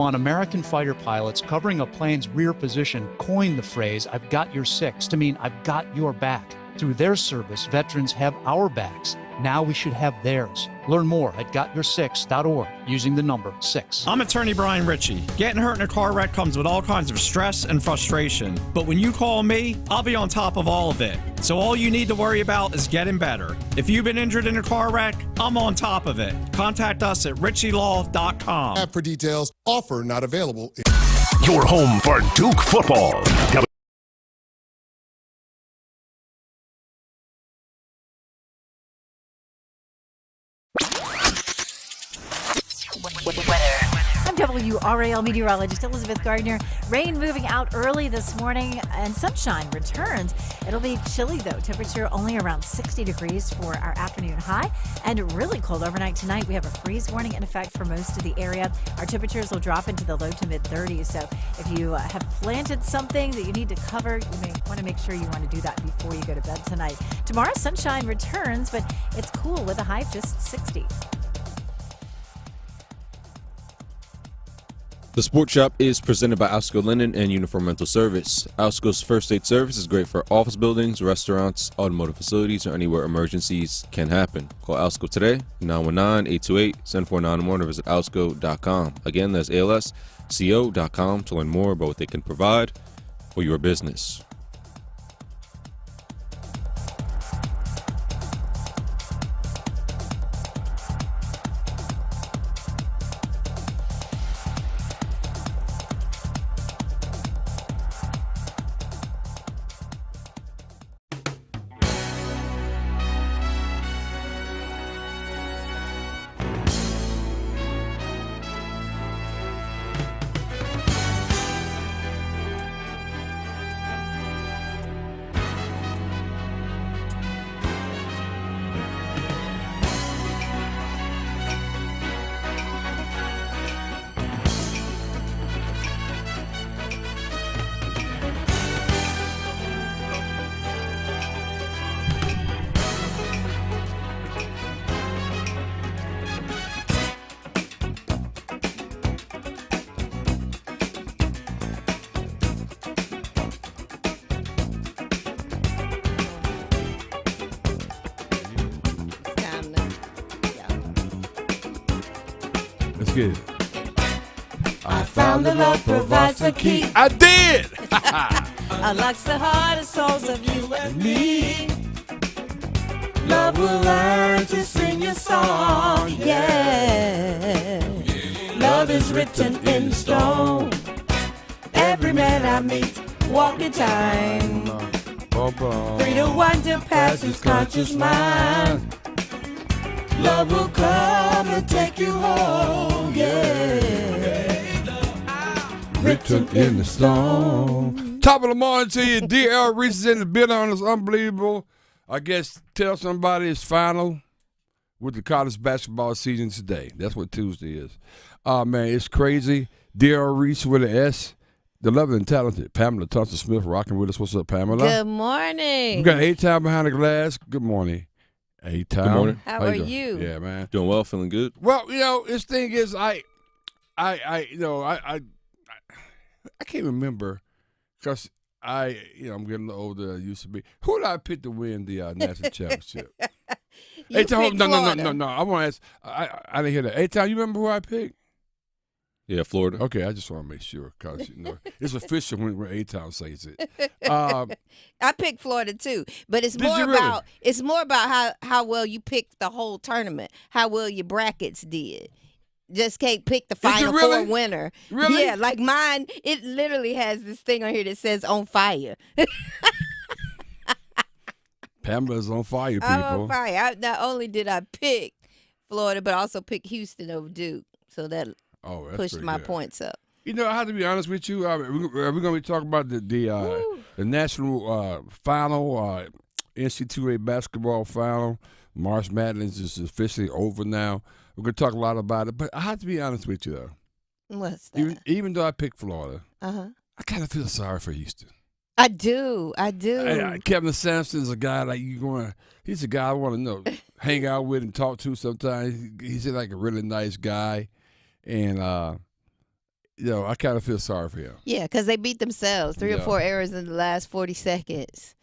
On American fighter pilots, covering a plane's rear position coined the phrase, "I've got your six," to mean I've got your back. Through their service, veterans have our backs. Now we should have theirs. Learn more at gotyoursix.org using the number 6. I'm attorney Brian Ritchie. Getting hurt in a car wreck comes with all kinds of stress and frustration. But when you call me, I'll be on top of all of it. So all you need to worry about is getting better. If you've been injured in a car wreck, I'm on top of it. Contact us at ritchielaw.com. App for details. Offer not available. Your home for Duke football. I'm WRAL meteorologist Elizabeth Gardner. Rain moving out early this morning and sunshine returns. It'll be chilly though. Temperature only around 60 degrees for our afternoon high and really cold overnight tonight. We have a freeze warning in effect for most of the area. Our temperatures will drop into the low to mid 30s. So if you have planted something that you need to cover, you may want to make sure you want to do that before you go to bed tonight. Tomorrow sunshine returns, but it's cool with a high of just 60. The Sports Shop is presented by Alsco Linen and Uniform Rental Service. Alsco's first aid service is great for office buildings, restaurants, automotive facilities, or anywhere emergencies can happen. Call Alsco today, 919-828-7491, or visit alsco.com. Again, that's alsco.com to learn more about what they can provide for your business. Let's get it. I found the love provides a key. I did! Unlocks the heart and souls of you and me. Love will learn to sing your song, yeah. Love is written in stone. Every man I meet, walk in time. Free to wander past his conscious mind. Love will come and take you home, yeah. Written in the stone. Top of the morning to you, DL Reese is in the building on this unbelievable. I guess tell somebody it's final with the college basketball season today. That's what Tuesday is. Man, it's crazy. DL Reese with an S. The lovely and talented Pamela Thompson-Smith rocking with us. What's up, Pamela? Good morning. We got A-Town behind the glass. Good morning. A-Town. Good morning. How are you? Yeah, man. Doing well, feeling good. Well, this thing is, I can't remember because I'm getting a little older than I used to be. Who did I pick to win the national championship? You No. picked Florida. I want to ask. I didn't hear that. A-Town, you remember who I picked? Yeah, Florida. Okay, I just want to make sure because it's official when A-Town says it. I picked Florida too, but it's Did more you really? about how well you picked the whole tournament, how well your brackets did. Just can't pick the Final really? Four winner. Really? Yeah, like mine, it literally has this thing on here that says "on fire." Pamela's on fire, people. I'm on fire. Not only did I pick Florida, but I also picked Houston over Duke, so that That's pushed pretty my good. points up. I have to be honest with you. We're going to be talking about the national final, NCAA basketball final. March Madness is officially over now. We're going to talk a lot about it, but I have to be honest with you, though. What's that? Even though I picked Florida, Uh-huh. I kind of feel sorry for Houston. I do. Kevin Sampson's a guy he's a guy I want to hang out with and talk to sometimes. He's like a really nice guy. And I kind of feel sorry for him. Yeah, because they beat themselves. 3 or 4 errors in the last 40 seconds.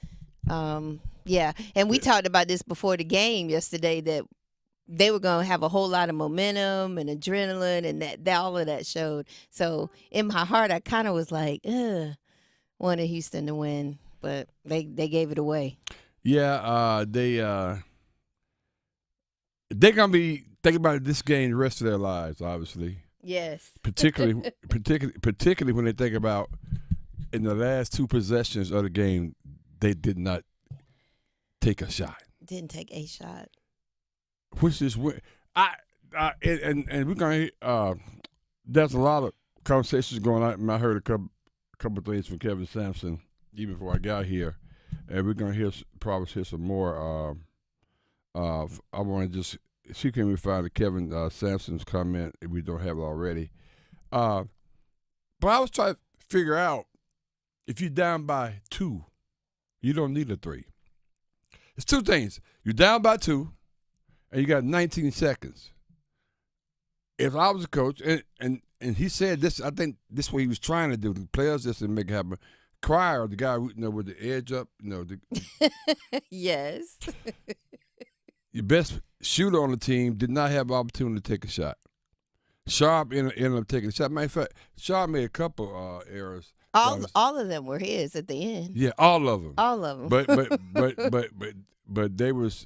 Yeah, and we talked about this before the game yesterday that they were going to have a whole lot of momentum and adrenaline, and that all of that showed. So in my heart, I kind of was like, wanted Houston to win, but they gave it away. Yeah, they're going to be thinking about this game the rest of their lives, obviously. Yes. Particularly when they think about in the last 2 possessions of the game, they did not take a shot. Didn't take a shot. Which is and we're going to there's a lot of conversations going on. I heard a couple of things from Kevin Sampson even before I got here, and we're going to probably hear some more. I want to just see can we find Kevin Sampson's comment if we don't have it already. But I was trying to figure out if you're down by 2, you don't need a 3. It's 2 things. You're down by 2, and you got 19 seconds. If I was a coach, and he said this, I think this is what he was trying to do. The players just didn't make it happen. Cryer, the guy with the edge up, Yes. your best shooter on the team did not have opportunity to take a shot. Sharp ended up taking a shot. Matter of fact, Sharp made a couple errors. All of them were his at the end. Yeah, all of them. All of them. But they was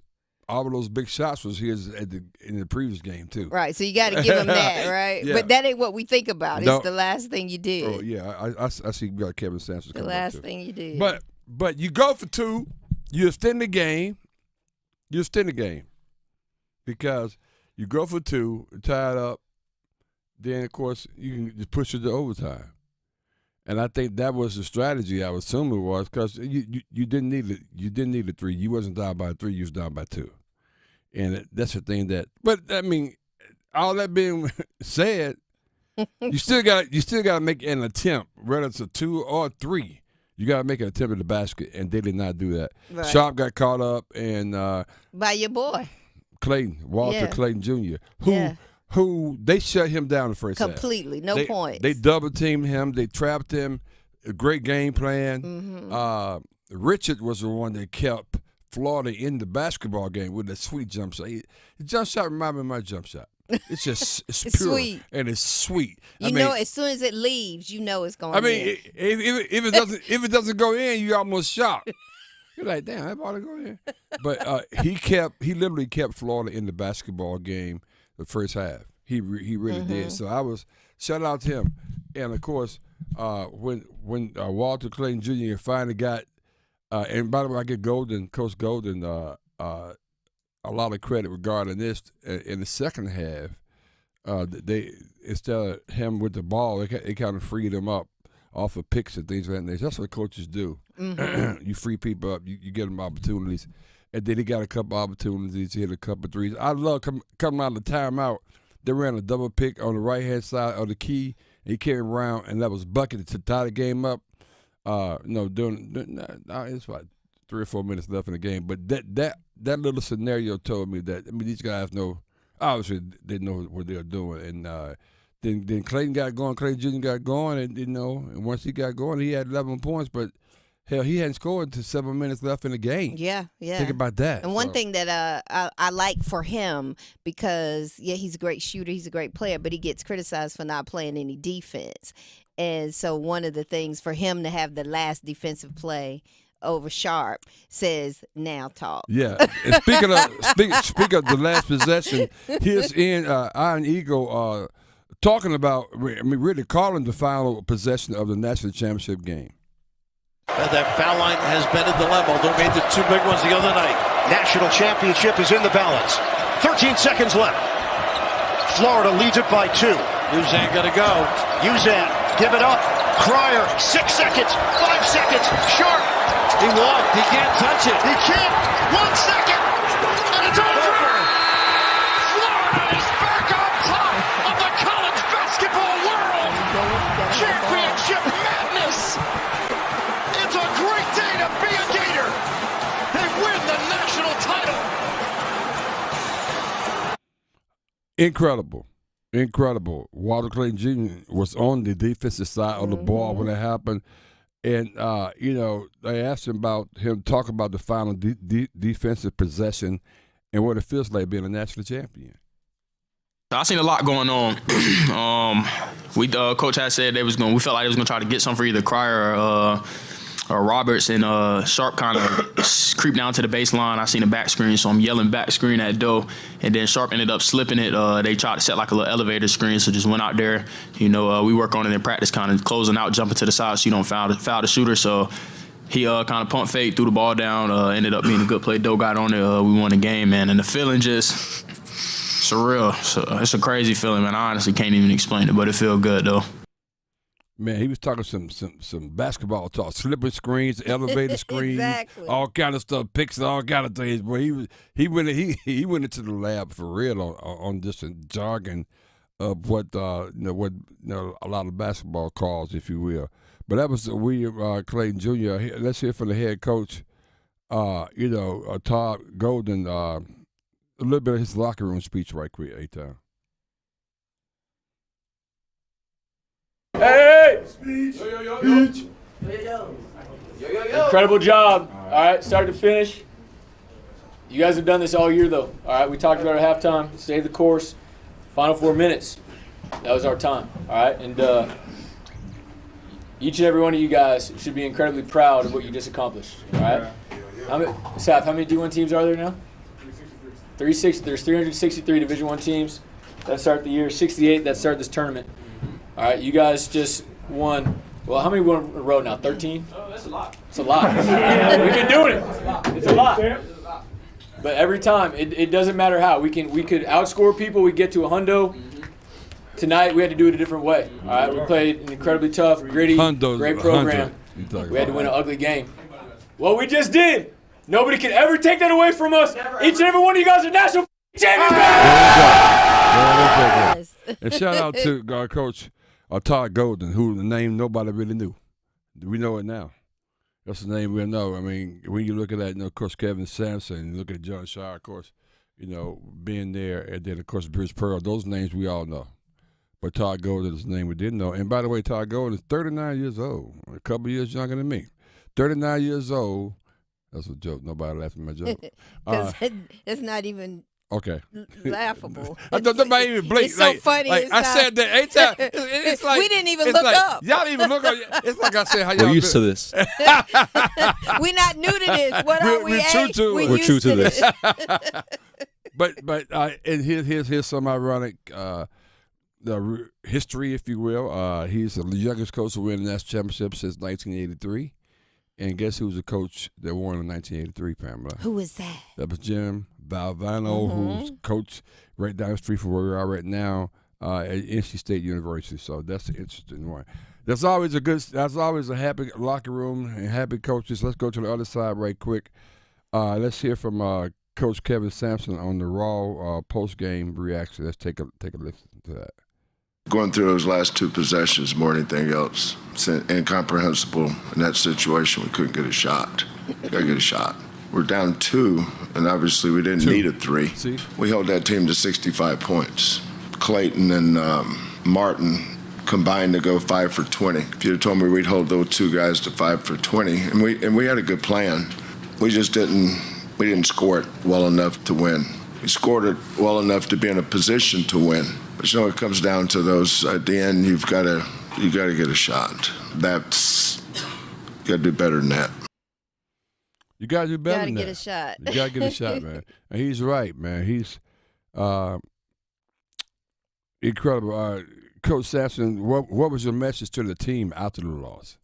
all of those big shots was his in the previous game too. Right, so you got to give him that, right? Yeah. But that ain't what we think about. No. It's the last thing you did. Oh yeah, I see. You got Kevin Sampson. The last thing you did. But you go for 2, you extend the game. Because you go for 2, tie it up, then of course you can just push it to overtime. And I think that was the strategy. I would assume it was because you didn't need a 3. You wasn't down by 3. You was down by 2, and that's the thing that. But I mean, all that being said, you still got to make an attempt, whether it's a 2 or 3. You got to make an attempt at the basket, and they did not do that. Right. Sharp got caught up, and by your boy Walter Clayton Jr., who they shut him down the first half. Completely, no points. They double-teamed him. They trapped him. A great game plan. Mm-hmm. Richard was the one that kept Florida in the basketball game with that sweet jump shot. The jump shot reminded me of my jump shot. It's just it's pure sweet. And it's sweet. You know, as soon as it leaves, you know it's going. If it doesn't go in, you almost shocked. You're like, damn, that ball to go in. But he literally kept Florida in the basketball game the first half. He really did. So I was shout out to him. And of course, when Walter Clayton Jr. finally got, and by the way, I give Coach Golden a lot of credit regarding this. In the second half, they instead of him with the ball, they kind of freed him up off of picks and things like that. That's what coaches do. Mm-hmm. You free people up, you get them opportunities. And then he got a couple opportunities, he hit a couple of threes. I love coming out of the timeout. They ran a double pick on the right-hand side of the key. He came around, and that was bucket to tie the game up. It's about 3 or 4 minutes left in the game. But that little scenario told me that, these guys obviously they know what they're doing. And then Clayton got going, Clayton Jr. got going, and once he got going, he had 11 points, but hell, he hadn't scored until 7 minutes left in the game. Yeah. Think about that. And one thing that I like for him, because, he's a great shooter, he's a great player, but he gets criticized for not playing any defense. And so one of the things for him to have the last defensive play over Sharp says, now talk. Yeah. And speaking of the last possession, here's Iron Eagle talking about, really calling the final possession of the national championship game. That foul line has been a dilemma. They made the 2 big ones the other night. National championship is in the balance. 13 seconds left. Florida leads it by 2. Uzan got to go. Uzan, give it up. Cryer, 6 seconds, 5 seconds. Sharp. He walked. He can't touch it. He can't. 1 second. And it's over. Florida is back on top of the college basketball world. Championship madness. It's a great day to be a Gator. They win the national title. Incredible. Incredible. Walter Clayton Jr. was on the defensive side of the ball when it happened. And, they asked him talk about the final defensive possession and what it feels like being a national champion. I seen a lot going on. Coach had said we felt like they was gonna try to get some for either Cryer or Roberts, and Sharp kind of creeped down to the baseline. I seen a back screen, so I'm yelling back screen at Doe, and then Sharp ended up slipping it. They tried to set like a little elevator screen, so just went out there. We work on it in practice, kind of closing out, jumping to the side so you don't foul the shooter. So he kind of pump fake, threw the ball down, ended up being a good play. Doe got on it. We won the game, man, and the feeling just surreal. So it's a crazy feeling, man. I honestly can't even explain it, but it feels good though. Man, he was talking some basketball talk, slippery screens, elevator screens, Exactly. all kind of stuff, picks, all kind of things. Boy, he went into the lab for real on just a jargon of what a lot of basketball calls, if you will. But that was William Clayton Jr. Let's hear from the head coach, Todd Golden. A little bit of his locker room speech, right quick, A-Town. Hey! Speech! Speech! Incredible job. All right, start to finish. You guys have done this all year, though. All right, we talked about it at halftime. Stay the course. Final 4 minutes. That was our time. All right, and each and every one of you guys should be incredibly proud of what you just accomplished. All right. Saf, how many D1 teams are there now? 360. There's 363 Division I teams that start the year. 68 that start this tournament. All right, you guys just won. Well, how many won in a row now? 13? Oh, that's a lot. It's a lot. We've been doing it. It's a lot. But every time, it doesn't matter how. We could outscore people. We get to a hundo. Tonight, we had to do it a different way. All right, we played an incredibly tough, gritty, great program. We had to win an ugly game. Well, we just did. Nobody can ever take that away from us. Each and every one of you guys are national champions. And shout out to Coach Todd Golden, who the name nobody really knew. We know it now. That's the name we know. I mean, when you look at that, of course, Kevin Sampson, you look at John Shaw, of course, being there, and then, of course, Bruce Pearl, those names we all know. But Todd Golden is the name we didn't know. And by the way, Todd Golden is 39 years old, a couple of years younger than me. 39 years old. That's a joke. Nobody laughed at my joke. Because it's not even laughable. I thought nobody even blinked. It's so funny. I said that. It's like we didn't even look up. Y'all didn't even look up. It's like I said, how y'all We're used to this. We're not new to this. What are we? We're true to this. But and here's some ironic the history, if you will. He's the youngest coach to win the national championship since 1983. And guess who was the coach that won in 1983, Pamela? Who was that? That was Jim Valvano, who's coach right down the street from where we are right now at NC State University. So that's an interesting one. That's always a happy locker room and happy coaches. Let's go to the other side right quick. Let's hear from Coach Kevin Sampson on the Raw post-game reaction. Let's take a listen to that. Going through those last two possessions more than anything else, it's incomprehensible in that situation. We couldn't get a shot. Got to get a shot. We're down 2, and obviously we didn't need a 3. See? We held that team to 65 points. Clayton and Martin combined to go 5 for 20. If you'd have told me we'd hold those two guys to 5 for 20, and we had a good plan, we just didn't score it well enough to win. We scored it well enough to be in a position to win. But it comes down to those. At the end, you got to get a shot. You got to do better than that. You got to do better than that. You got to get a shot. You got to get a shot, man. And he's right, man. He's incredible. Coach Sampson, what was your message to the team after the loss?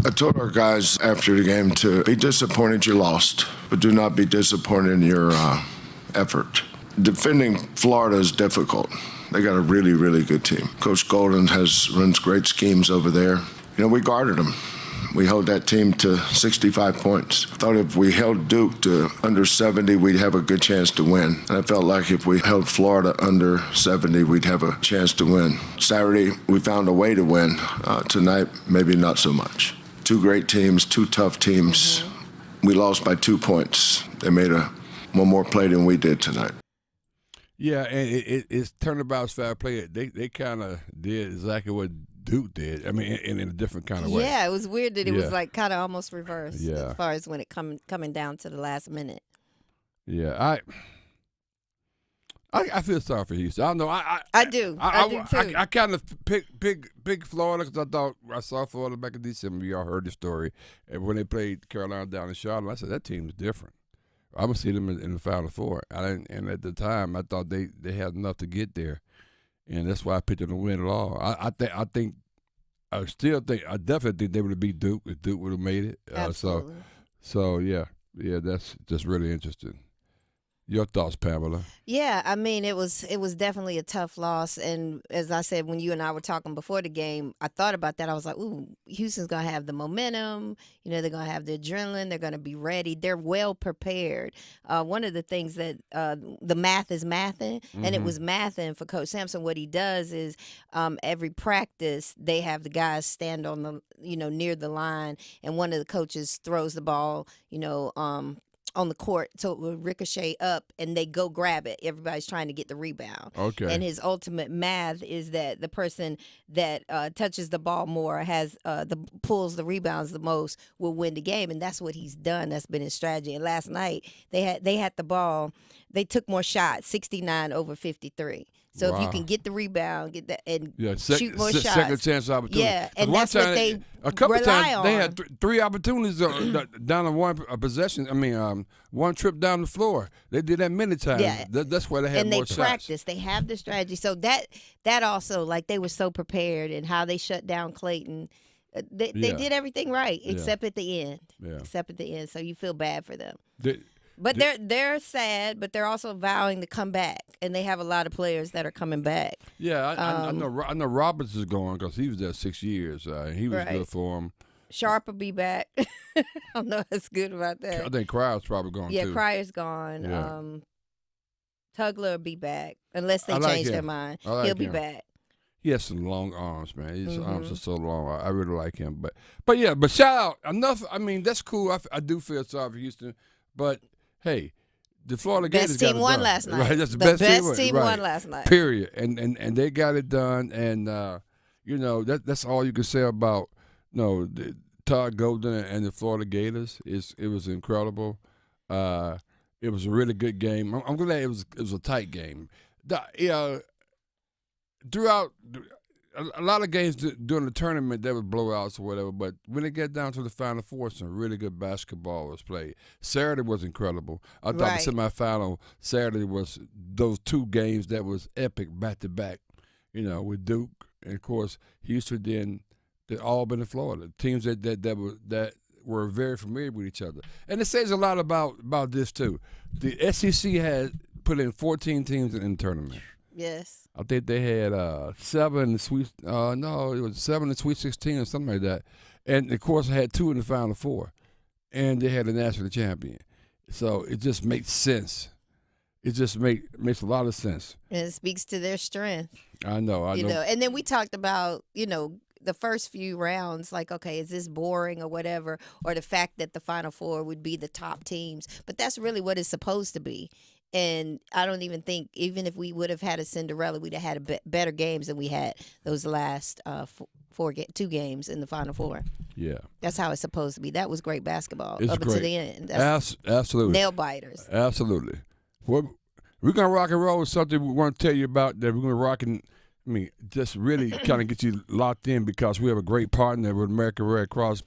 I told our guys after the game to be disappointed you lost, but do not be disappointed in your effort. Defending Florida is difficult. They got a really, really good team. Coach Golden runs great schemes over there. We guarded them. We held that team to 65 points. I thought if we held Duke to under 70, we'd have a good chance to win. And I felt like if we held Florida under 70, we'd have a chance to win. Saturday, we found a way to win. Tonight, maybe not so much. 2 great teams, 2 tough teams. We lost by 2 points. They made one more play than we did tonight. Yeah, and it's turnabout's fair play. They kind of did exactly what Duke did. I mean, in a different kind of way. Yeah, it was weird that it was like kind of almost reversed Yeah. as far as when it coming down to the last minute. Yeah, I feel sorry for Houston. I don't know. I do. I do too. I kind of picked Florida because I saw Florida back in December. Y'all heard the story. And when they played Carolina down in Charlotte, I said that team's different. I'm gonna see them in the Final Four. And at the time, I thought they had enough to get there, and that's why I picked them to win it all. I definitely think they would have beat Duke if Duke would have made it. Absolutely. So yeah, that's just really interesting. Your thoughts, Pamela? Yeah, I mean, it was definitely a tough loss, and as I said, when you and I were talking before the game, I thought about that. I was like, "Ooh, Houston's gonna have the momentum. You know, they're gonna have the adrenaline. They're gonna be ready. They're well prepared." One of the things that the math is mathing, and it was mathing for Coach Sampson. What he does is every practice they have the guys stand on the near the line, and one of the coaches throws the ball, on the court so it will ricochet up and they go grab it. Everybody's trying to get the rebound. Okay. And his ultimate math is that the person that touches the ball more, has pulls the rebounds the most, will win the game. And that's what he's done. That's been his strategy. And last night they had the ball. They took more shots, 69 over 53. So if you can get the rebound, get that, and shoot more shots, second chance opportunity. Yeah, and that's what they a couple rely times on. they had three opportunities down on one possession. I mean, one trip down the floor. They did that many times. Yeah. That's why they had more shots. And they practice. They have the strategy. So that also, like, they were so prepared, and how they shut down Clayton. They did everything right except at the end. Yeah. Except at the end. So you feel bad for them. But they're sad, but they're also vowing to come back, and they have a lot of players that are coming back. Yeah, I know Roberts is going because he was there 6 years. He was good for him. Sharp will be back. I don't know what's good about that. I think Cryer's probably gone too. Yeah, Cryer's gone. Yeah. Tugler will be back unless they change their mind. He'll be back. He has some long arms, man. His arms are so long. I really like him. But shout out enough. I mean, that's cool. I do feel sorry for Houston, but hey, the Florida Gators got it done. Best team won last night. Right, that's the best team won last night. Period. And they got it done. And that's all you can say about Todd Golden and the Florida Gators. It was incredible. It was a really good game. I'm glad it was a tight game. Throughout a lot of games during the tournament, there was blowouts or whatever, but when it get down to the Final Four, some really good basketball was played. Saturday was incredible. I thought the semifinal Saturday was those two games that was epic back-to-back, with Duke and, of course, Houston, then Auburn and Florida, teams that were very familiar with each other. And it says a lot about this, too. The SEC had put in 14 teams in the tournament. Yes. I think they had 7 in the Sweet. It was 7 in the Sweet 16 or something like that. And of course, I had 2 in the Final Four, and they had a national champion. So it just makes sense. It just makes a lot of sense. And it speaks to their strength. I know. And then we talked about the first few rounds, like, okay, is this boring or whatever, or the fact that the Final Four would be the top teams, but that's really what it's supposed to be. And I don't even think, even if we would have had a Cinderella, we'd have had better games than we had those last 2 games in the Final Four. Yeah. That's how it's supposed to be. That was great basketball it's up great. until the end. Absolutely. Nail biters. Absolutely. Well, we're going to rock and roll with something we want to tell you about that we're going to rock and, just really kind of get you locked in because we have a great partner with American Red Cross.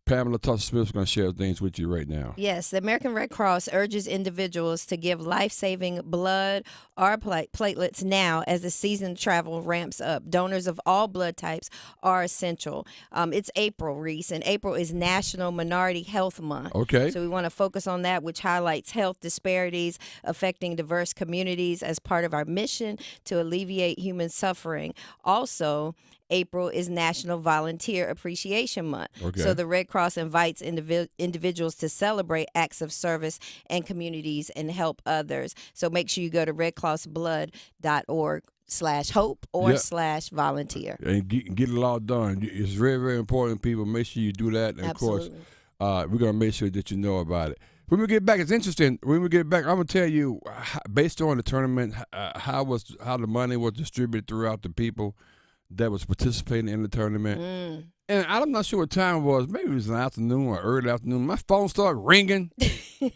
Pamela Tucker-Smith is going to share things with you right now. Yes, the American Red Cross urges individuals to give life-saving blood or platelets now as the season travel ramps up. Donors of all blood types are essential. It's April, Reese, and April is National Minority Health Month. Okay. So we want to focus on that, which highlights health disparities affecting diverse communities as part of our mission to alleviate human suffering. Also, April is National Volunteer Appreciation Month. Okay. So the Red Cross invites individuals to celebrate acts of service and communities and help others. So make sure you go to redcrossblood.org/hope or /volunteer. And get it all done. It's very, very important, people. Make sure you do that. And, Absolutely. of course, we're going to make sure that you know about it. When we get back, it's interesting. When we get back, I'm gonna tell you, based on the tournament, how the money was distributed throughout the people that was participating in the tournament. And I'm not sure what time it was. Maybe it was an afternoon or early afternoon. My phone started ringing.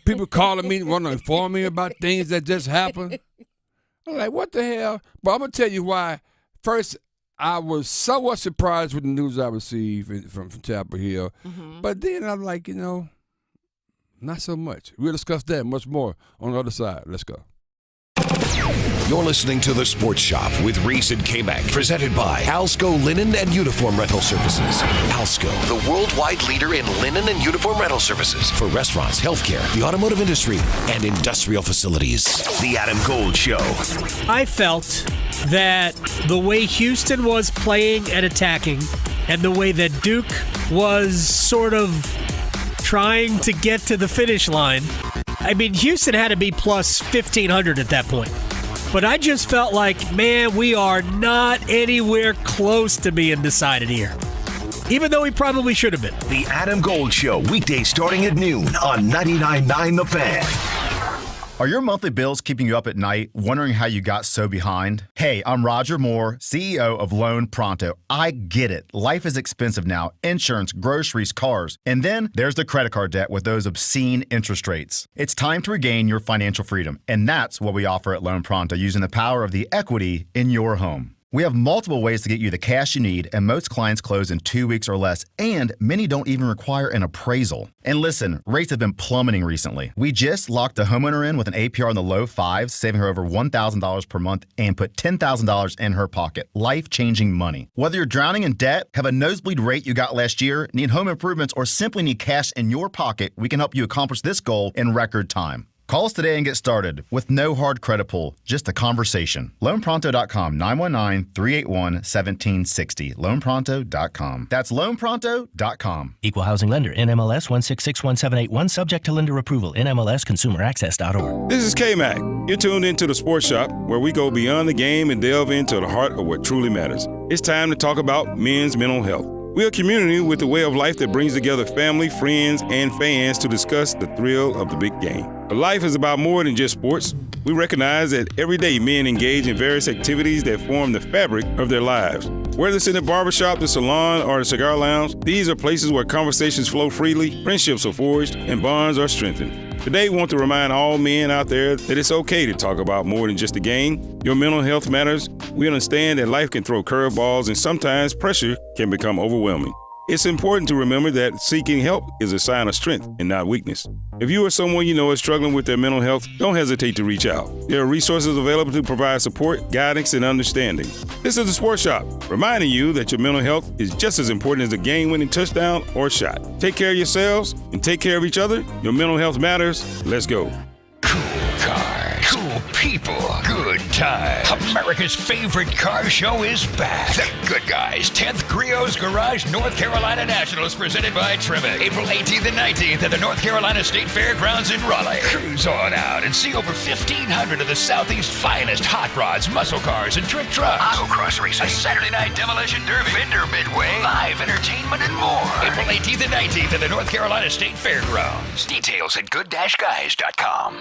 People calling me, wanting to inform me about things that just happened. I'm like, what the hell? But I'm gonna tell you why. First, I was somewhat surprised with the news I received from Chapel Hill. But then I'm like, not so much. We'll discuss that much more on the other side. Let's go. You're listening to The Sports Shop with Reese and Kmac, presented by Alsco Linen and Uniform Rental Services. Alsco, the worldwide leader in linen and uniform rental services for restaurants, healthcare, the automotive industry, and industrial facilities. The Adam Gold Show. I felt that the way Houston was playing and attacking, and the way that Duke was sort of trying to get to the finish line, I mean, Houston had to be plus 1,500 at that point. But I just felt like, man, we are not anywhere close to being decided here. Even though we probably should have been. The Adam Gold Show, weekdays starting at noon on 99.9 The Fan. Are your monthly bills keeping you up at night, wondering how you got so behind? Hey, I'm Roger Moore, CEO of Loan Pronto. I get it. Life is expensive now. Insurance, groceries, cars. And then there's the credit card debt with those obscene interest rates. It's time to regain your financial freedom. And that's what we offer at Loan Pronto, using the power of the equity in your home. We have multiple ways to get you the cash you need, and most clients close in 2 weeks or less, and many don't even require an appraisal. And listen, rates have been plummeting recently. We just locked a homeowner in with an APR in the low fives, saving her over $1,000 per month, and put $10,000 in her pocket. Life-changing money. Whether you're drowning in debt, have a nosebleed rate you got last year, need home improvements, or simply need cash in your pocket, we can help you accomplish this goal in record time. Call us today and get started with no hard credit pull, just a conversation. LoanPronto.com, 919-381-1760. LoanPronto.com. That's LoanPronto.com. Equal housing lender, NMLS 16617881, subject to lender approval, NMLSConsumerAccess.org. This is Kmac. You're tuned into The Sports Shop, where we go beyond the game and delve into the heart of what truly matters. It's time to talk about men's mental health. We're a community with a way of life that brings together family, friends, and fans to discuss the thrill of the big game. But life is about more than just sports. We recognize that every day men engage in various activities that form the fabric of their lives. Whether it's in the barbershop, the salon, or the cigar lounge, these are places where conversations flow freely, friendships are forged, and bonds are strengthened. Today, we want to remind all men out there that it's okay to talk about more than just the game. Your mental health matters. We understand that life can throw curveballs, and sometimes pressure can become overwhelming. It's important to remember that seeking help is a sign of strength and not weakness. If you or someone you know is struggling with their mental health, don't hesitate to reach out. There are resources available to provide support, guidance, and understanding. This is The Sports Shop, reminding you that your mental health is just as important as a game-winning touchdown or shot. Take care of yourselves and take care of each other. Your mental health matters. Let's go. Cool cars, cool people, good times. America's favorite car show is back. The Good Guys 10th Griots Garage North Carolina Nationals, presented by Tremec. April 18th and 19th at the North Carolina State Fairgrounds in Raleigh. Cruise on out and see over 1,500 of the Southeast's finest hot rods, muscle cars, and trick trucks. Autocross racing, a Saturday night demolition derby, vendor midway, live entertainment, and more. April 18th and 19th at the North Carolina State Fairgrounds. Details at good-guys.com.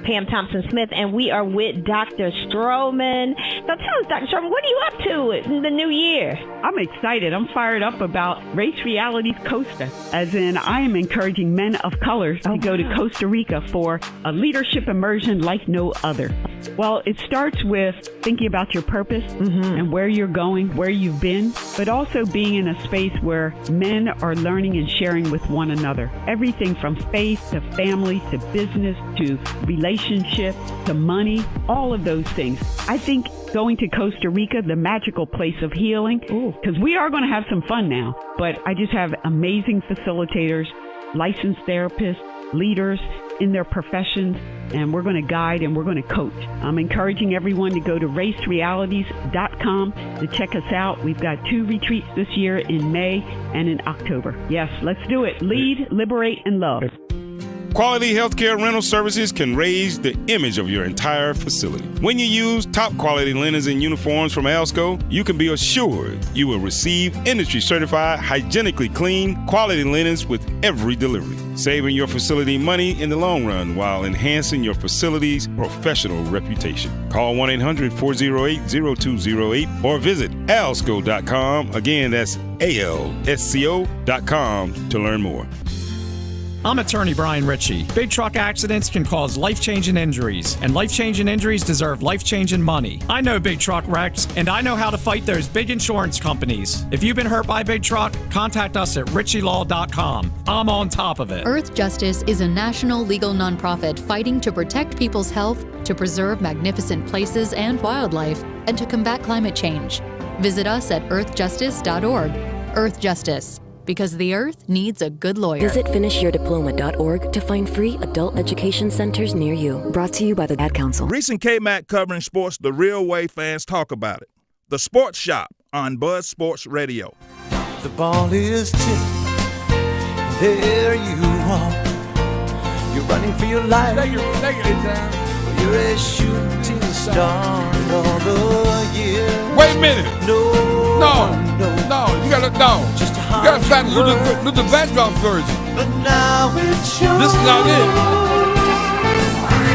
Pam Thompson-Smith, and we are with Dr. Stroman. So tell us, Dr. Stroman, what are you up to in the new year? I'm excited. I'm fired up about Race Reality's Costa, as in I am encouraging men of color to go to Costa Rica for a leadership immersion like no other. Well, it starts with thinking about your purpose and where you're going, where you've been, but also being in a space where men are learning and sharing with one another. Everything from faith to family to business to relationship to money, all of those things. I think going to Costa Rica, the magical place of healing, because we are going to have some fun now, but I just have amazing facilitators, licensed therapists, leaders in their professions, and we're going to guide and we're going to coach. I'm encouraging everyone to go to racerealities.com to check us out. We've got 2 retreats this year in May and in October. Yes, let's do it. Lead, liberate, and love. Quality healthcare rental services can raise the image of your entire facility. When you use top quality linens and uniforms from Alsco, you can be assured you will receive industry certified, hygienically clean, quality linens with every delivery, saving your facility money in the long run while enhancing your facility's professional reputation. Call 1-800-408-0208 or visit alsco.com. Again, that's ALSCO.com to learn more. I'm attorney Brian Ritchie. Big truck accidents can cause life-changing injuries, and life-changing injuries deserve life-changing money. I know big truck wrecks, and I know how to fight those big insurance companies. If you've been hurt by a big truck, contact us at ritchielaw.com. I'm on top of it. Earth Justice is a national legal nonprofit fighting to protect people's health, to preserve magnificent places and wildlife, and to combat climate change. Visit us at earthjustice.org. Earth Justice. Because the Earth needs a good lawyer. Visit finishyourdiploma.org to find free adult education centers near you. Brought to you by the Ad Council. Reese and Kmac covering sports the real way fans talk about it. The Sports Shop on Buzz Sports Radio. The ball is tipped. There you are. You're running for your life. You're a shooting star all the year. Wait a minute. No. You gotta find Luther Vandross version. But now it's yours. This is not it.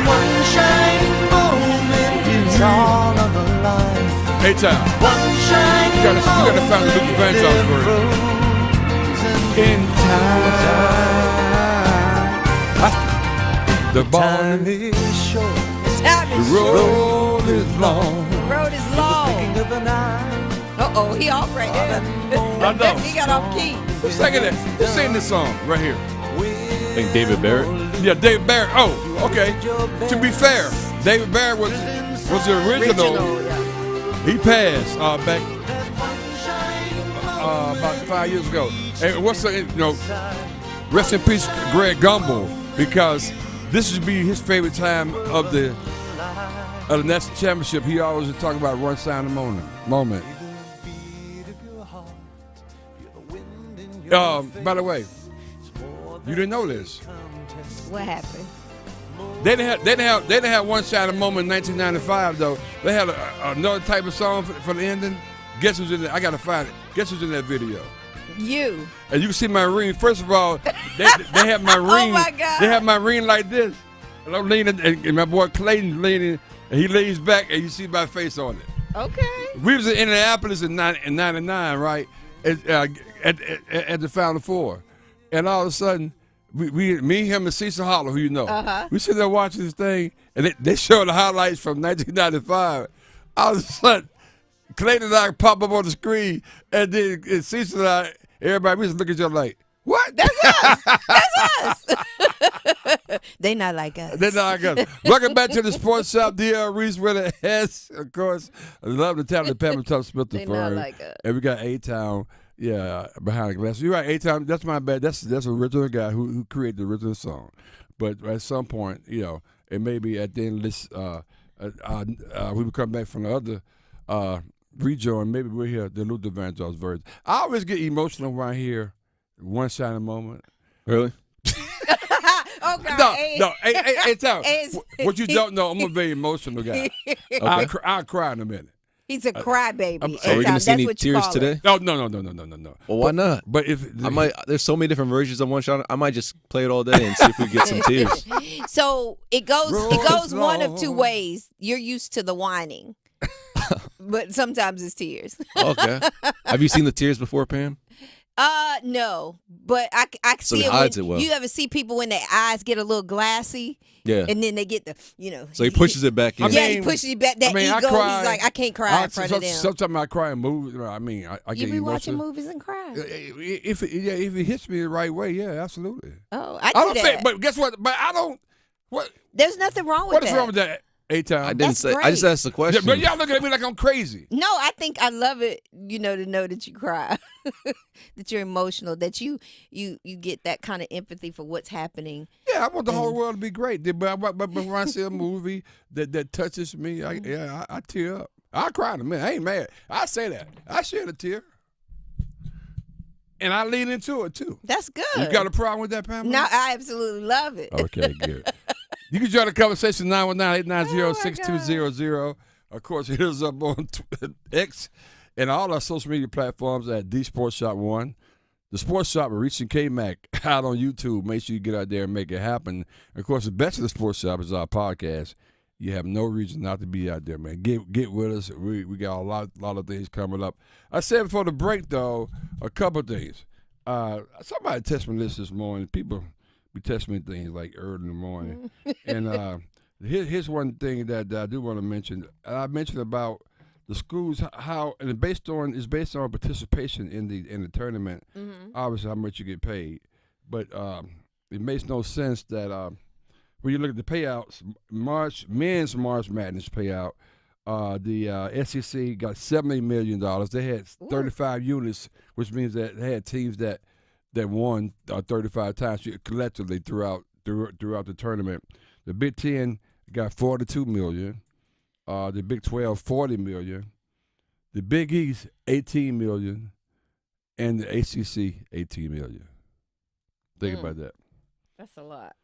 One shining moment is all of a life. A-Town. One shining You gotta find the Luther Vandross version. In time. The ball is short. The road is long. The road is long. Uh-oh, he off right there. I know. He got off key. Who's singing that? Who's singing this song right here? I think David Barrett. Yeah, David Barrett. Oh, okay. To be fair, David Barrett was the original. He passed back about 5 years ago. And rest in peace, Greg Gumbel, because this would be his favorite time of the national championship. He always would talk about one signing moment. By the way, you didn't know this. What happened? They didn't have one shining moment in 1995 though. They had another type of song for the ending. Guess who's in there? I gotta find it. Guess who's in that video? You. And you can see my ring. First of all, they have my ring. Oh my God. They have my ring like this, and I'm leaning, and my boy Clayton leaning, and he leans back, and you see my face on it. Okay. We was in Indianapolis in '99, right? At the Final Four, and all of a sudden, me, him, and Cecil Hollow, who you know, we sit there watching this thing, and they show the highlights from 1995. All of a sudden, Clayton and I pop up on the screen, and then Cecil and I, everybody, we just look at each other like, what? That's us. That's us. They not like us. They're not like us. Welcome back to the Sports Shop. D.L. Reese with an S, of course. I love the talented Pamela Tuff Smith the They not like us. And we got A-Town, behind the glass. You're right, A-Town, that's my bad. That's the original guy who created the original song. But at some point, it may be at the end of this, we will come back from the other rejoin. Maybe we'll hear the Luther Vandross version. I always get emotional when I hear One Shining Moment. Really? Oh, God. No. Hey, Town. What you don't know, I'm a very emotional guy. Okay. I'll cry in a minute. He's a crybaby. Are we going to see any tears today? No. Well, why not? But if there's so many different versions of One Shot, I might just play it all day and see if we get some tears. So it goes one of two ways. You're used to the whining, but sometimes it's tears. Okay. Have you seen the tears before, Pam? No, but I So see he it hides when it well. you ever see people when their eyes get a little glassy. Yeah. And then they get the, So he pushes it back in. he pushes it back. That ego, he's like, I can't cry in front of them. Sometimes I cry in movies. I get You be watching emotional. movies and cry. If it hits me the right way, yeah, absolutely. Oh, I don't do think, that. but guess what? But I don't. What? There's nothing wrong with What that. is wrong with that? A-Town. I didn't say. I just asked the question. But y'all looking at me like I'm crazy. No, I think I love it, to know that you cry, that you're emotional, that you get that kind of empathy for what's happening. Yeah, I want the whole world to be great. But when I see a movie that touches me, I tear up. I cry in a minute. I ain't mad. I say that. I shed a tear. And I lean into it, too. That's good. You got a problem with that, Pamela? No, I absolutely love it. Okay, good. You can join the conversation 919-890-6200. Of course, hit us up on X and all our social media platforms at The Sports Shop 1. The Sports Shop with Reese and Kmac out on YouTube. Make sure you get out there and make it happen. Of course, the best of the Sports Shop is our podcast. You have no reason not to be out there, man. Get with us. We got a lot of things coming up. I said before the break, though, a couple of things. Somebody texted me this morning. People be texting me things like early in the morning. And here's one thing that I do want to mention. I mentioned about the schools, how and it's based on participation in the tournament. Mm-hmm. Obviously, how much you get paid, but it makes no sense that when you look at the payouts, men's March Madness payout, the SEC got $70 million. They had 35 units, which means that they had teams that won 35 times collectively throughout the tournament. The Big Ten got $42 million. The Big 12, $40 million. The Big East, $18 million. And the ACC, $18 million. Think about that. That's a lot.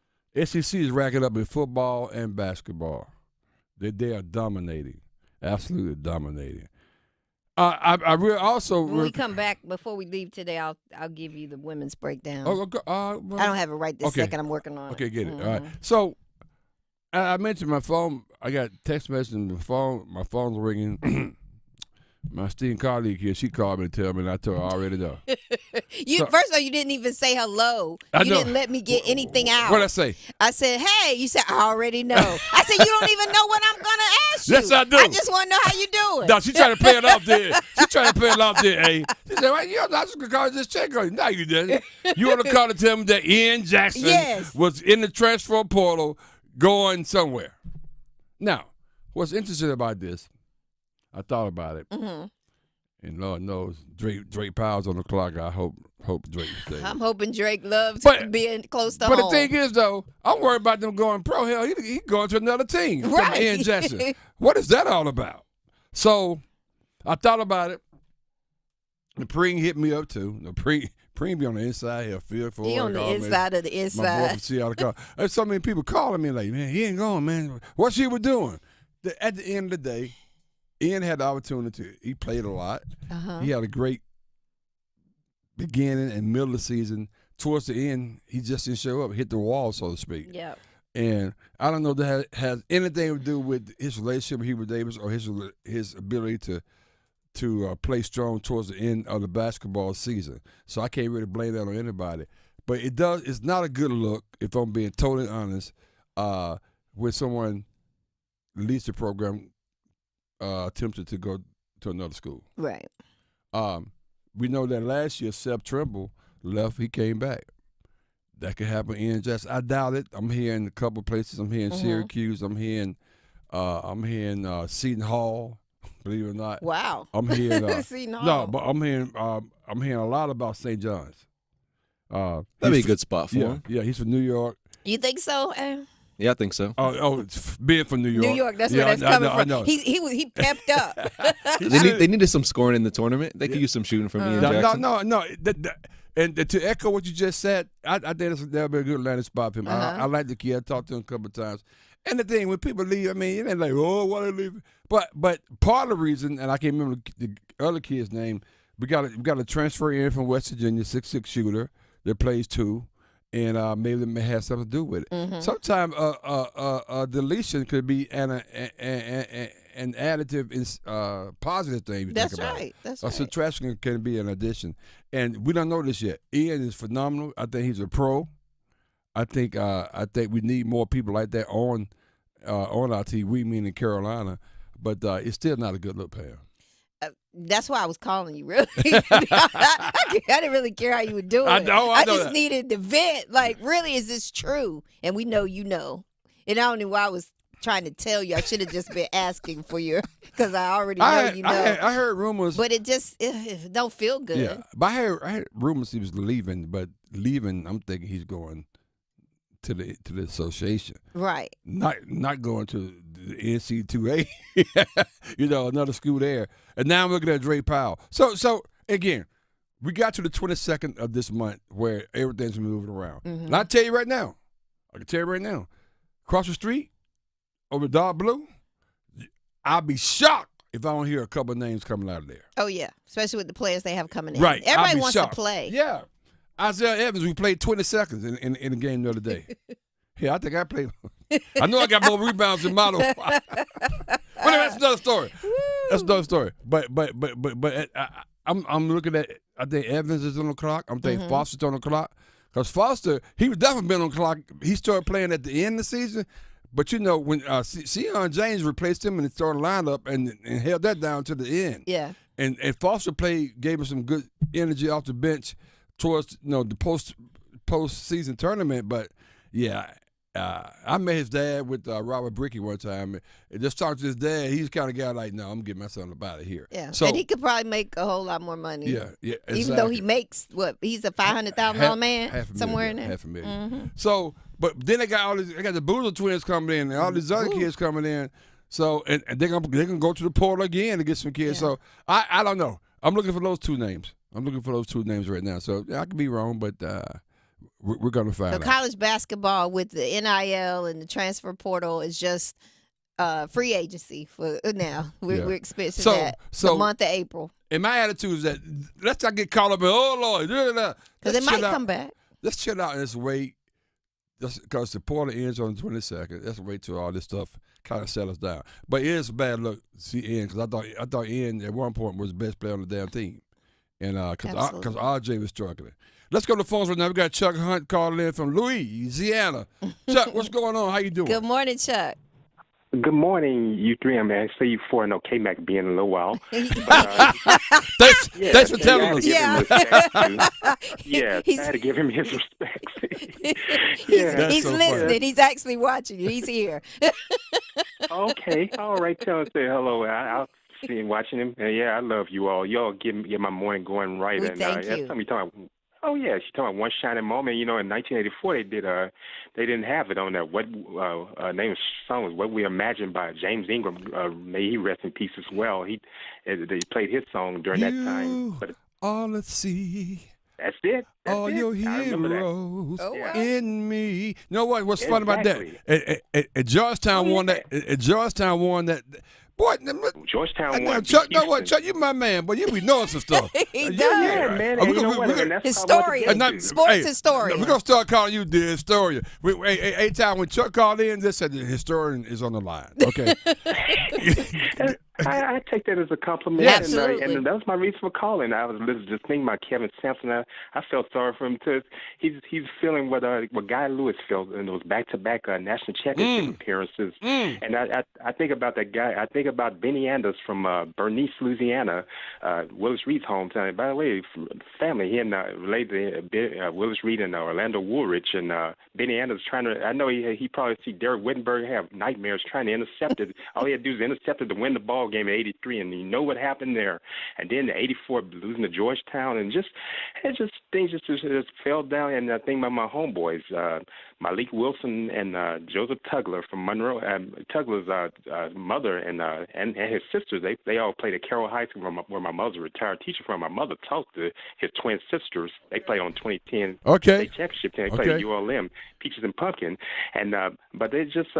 SEC is racking up in football and basketball. They are dominating, absolutely dominating. I really also when we come back before we leave today, I'll give you the women's breakdown. Well, I don't have it right this second. I'm working on it. Okay, get it. All right. So I mentioned my phone. I got text message on the phone. My phone's ringing. My esteemed colleague here, she called me and tell me, and I told her I already know. First of all, you didn't even say hello. You didn't let me get anything out. What'd I say? I said, hey. You said, I already know. I said, you don't even know what I'm going to ask you. Yes, I do. I just want to know how you doing. No, she trying to play it off there. She trying to play it off there, hey. She said, well, I'm just going to call this check on you. No, you didn't. You want to call to tell me that Ian Jackson was in the transfer portal going somewhere. Now, what's interesting about this, I thought about it. Mm-hmm. And Lord knows, Drake Powell's on the clock. I hope Drake stays. I'm hoping Drake loves being close to home. But the thing is, though, I'm worried about them going pro. Hell, he going to another team. Right. From Ian Jackson. What is that all about? So I thought about it. The Preem hit me up, too. The Preem be on the inside here. Feel for he on the inside of the inside. My boy from Seattle. There's so many people calling me like, man, he ain't going, man. What she was doing? At the end of the day, Ian had the opportunity. He played a lot. Uh-huh. He had a great beginning and middle of the season. Towards the end, he just didn't show up, hit the wall, so to speak. Yeah. And I don't know if that has anything to do with his relationship with Hubert Davis or his ability to play strong towards the end of the basketball season. So I can't really blame that on anybody. But it's not a good look, if I'm being totally honest, when someone leads the program attempted to go to another school. Right. We know that last year Seth Trimble left, he came back. That could happen in Jackson. I doubt it. I'm hearing a couple places. I'm hearing Syracuse. I'm hearing Seton Hall, believe it or not. Wow. I'm hearing Seton Hall. No, but I'm hearing a lot about St. John's. That'd be a good spot for him. Yeah, he's from New York. You think so? Yeah, I think so. Being from New York. New York, that's where that's coming from. I know. He pepped up. They needed some scoring in the tournament. They could use some shooting from Ian Jackson. No. And to echo what you just said, I think that'll be a good landing spot for him. I like the kid. I talked to him a couple of times. And the thing, when people leave, I mean, it ain't like, oh, why they leaving? But part of the reason, and I can't remember the other kid's name, we got a transfer in from West Virginia, 6'6" shooter that plays two. And maybe it may have something to do with it. Mm-hmm. Sometimes a deletion could be an additive, positive thing. That's right. That's right. A subtraction can be an addition, and we don't know this yet. Ian is phenomenal. I think he's a pro. I think we need more people like that on our TV, meaning Carolina. But it's still not a good look, Pam. That's why I was calling you, really. I didn't really care how you were doing. I just needed to vent. Like, really, is this true? And we know you know. And I don't know why I was trying to tell you. I should have just been asking for you because I already know you know. I heard rumors. But it don't feel good. Yeah, but I heard rumors he was leaving. But leaving, I'm thinking he's going to the association. Right. Not going to the NCAA, another school there. And now I'm looking at Drake Powell. So again, we got to the 22nd of this month where everything's moving around. Mhm. And I tell you right now, across the street, over dark blue, I'll be shocked if I don't hear a couple of names coming out of there. Oh, yeah, especially with the players they have coming in. Right. I'll Everybody be wants shocked. to play. Yeah. Isaiah Evans, we played 20 seconds in the game the other day. Yeah, I think I played. I know I got more rebounds than Motto. But that's another story. That's another story. But I'm looking at. I think Evans is on the clock. I'm thinking Foster's on the clock. Because Foster, he was definitely been on the clock. He started playing at the end of the season. But you know, when Sean James replaced him in the starting lineup and held that down to the end. Yeah. And Foster gave him some good energy off the bench towards the post-season tournament. But yeah, I met his dad with Robert Brickey one time. And just talking to his dad, he's kind of guy like, no, I'm getting my son up out of here. Yeah, so, and he could probably make a whole lot more money. Yeah, exactly. Even though he makes he's a $500,000 man somewhere in there. $500,000. Mm-hmm. So, but then they got the Boozer twins coming in and all these other kids coming in. So, and they're gonna go to the portal again to get some kids. Yeah. So I don't know. I'm looking for those two names. Right now. So I could be wrong, but we're gonna find out. College basketball with the NIL and the transfer portal is just free agency for now. We're experiencing that the month of April. And my attitude is that let's not get caught up in Lord, because it might come back. Let's chill out and let's wait. Because the portal ends on the 22nd. Let's wait till all this stuff kind of settles down. But it is a bad look to see Ian because I thought Ian at one point was the best player on the damn team, and because RJ was struggling. Let's go to the phones right now. We got Chuck Hunt calling in from Louisiana. Chuck, what's going on? How you doing? Good morning, Chuck. Good morning, you three. I'm actually you for no Kmac being a little while. Thanks for telling us. Yeah, I had to give him his respect. He's so listening. Funny. He's actually watching you. He's here. Okay, all right. Tell him say hello. I'll see him watching him. And I love you all. Y'all get my morning going right. Thank you. That's something talking about. Oh yeah, she's talking about one shining moment. In 1984 they didn't have it on there. What name of the song was "What We Imagined" by James Ingram. May he rest in peace as well. They played his song during that time. But all let's see. That's it. All your heroes in me. You know what? What's fun about that? At Georgetown won that. At Georgetown won that. Boy, Georgetown won. Chuck, know what? Chuck, you my man, but you be knowing some stuff. He does. Yeah, man. Historian. Sports historian. We're going to start calling you the historian. Every time when Chuck called in, they said the historian is on the line. Okay. I take that as a compliment. Yeah, absolutely. And that was my reason for calling. I was just thinking about Kevin Sampson. I felt sorry for him too. He's feeling what Guy Lewis felt in those back-to-back national championship appearances. And I think about that guy. I think about Benny Anders from Bernice, Louisiana, Willis Reed's hometown. And by the way, family, he and related to Willis Reed and Orlando Woolrich. And Benny Anders I know he probably see Derek Wittenberg have nightmares trying to intercept it. All he had to do is intercept it to win the ball game in '83, and you know what happened there. And then the '84 losing to Georgetown, and things just fell down. And I think about my homeboys, Malik Wilson and Joseph Tugler from Monroe. Tugler's mother and his sisters, they all played at Carroll High School, where my mother's a retired teacher from. My mother talked to his twin sisters. They played on 2010 state championship team. They played at ULM, Peaches and Pumpkin, and but it just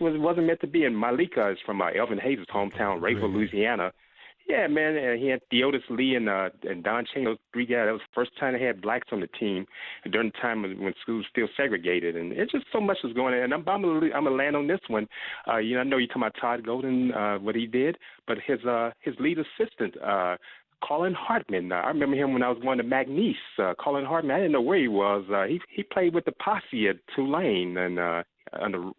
wasn't meant to be. And Malika is from Elvin Hayes' hometown, Rayville, Louisiana. Yeah, man, and he had Theodis Lee and Don Chain, those three guys. That was the first time they had blacks on the team during the time when schools were still segregated. And it's just so much was going on. And I'm going to land on this one. I know you're talking about Todd Golden, what he did, but his lead assistant, Colin Hartman. I remember him when I was going to McNeese. Colin Hartman, I didn't know where he was. He played with the posse at Tulane and under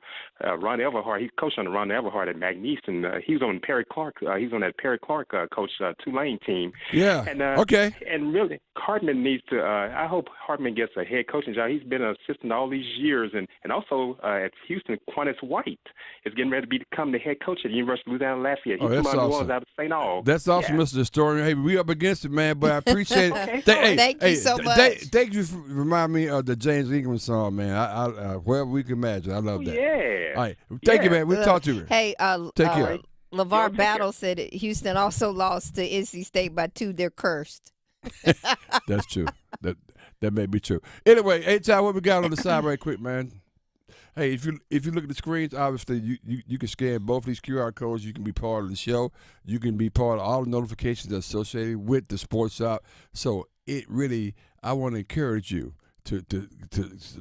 Ron Everhart. He's coached under Ron Everhart at McNeese, and he was on Perry Clark. He's on that Perry Clark coach Tulane team. Yeah. And, okay. And really, Hartman needs to. I hope Hartman gets a head coaching job. He's been an assistant all these years, and also at Houston, Quantis White is getting ready to become the head coach at the University of Louisiana Lafayette. He's from New Orleans out of St. Aug. That's awesome, Mr. Historian. Hey, we up against it, man, but I appreciate it. Thank you so much. Thank you for reminding me of the James Ingram song, man. I wherever we can imagine. I love that. Yeah. All right. Thank you, man. We'll talk to you. Hey, take care. LeVar Battle said Houston also lost to NC State by 2. They're cursed. That's true. That may be true. Anyway, H.I., what we got on the side right quick, man? Hey, if you look at the screens, obviously you can scan both these QR codes. You can be part of the show. You can be part of all the notifications associated with the sports shop. So I want to encourage you to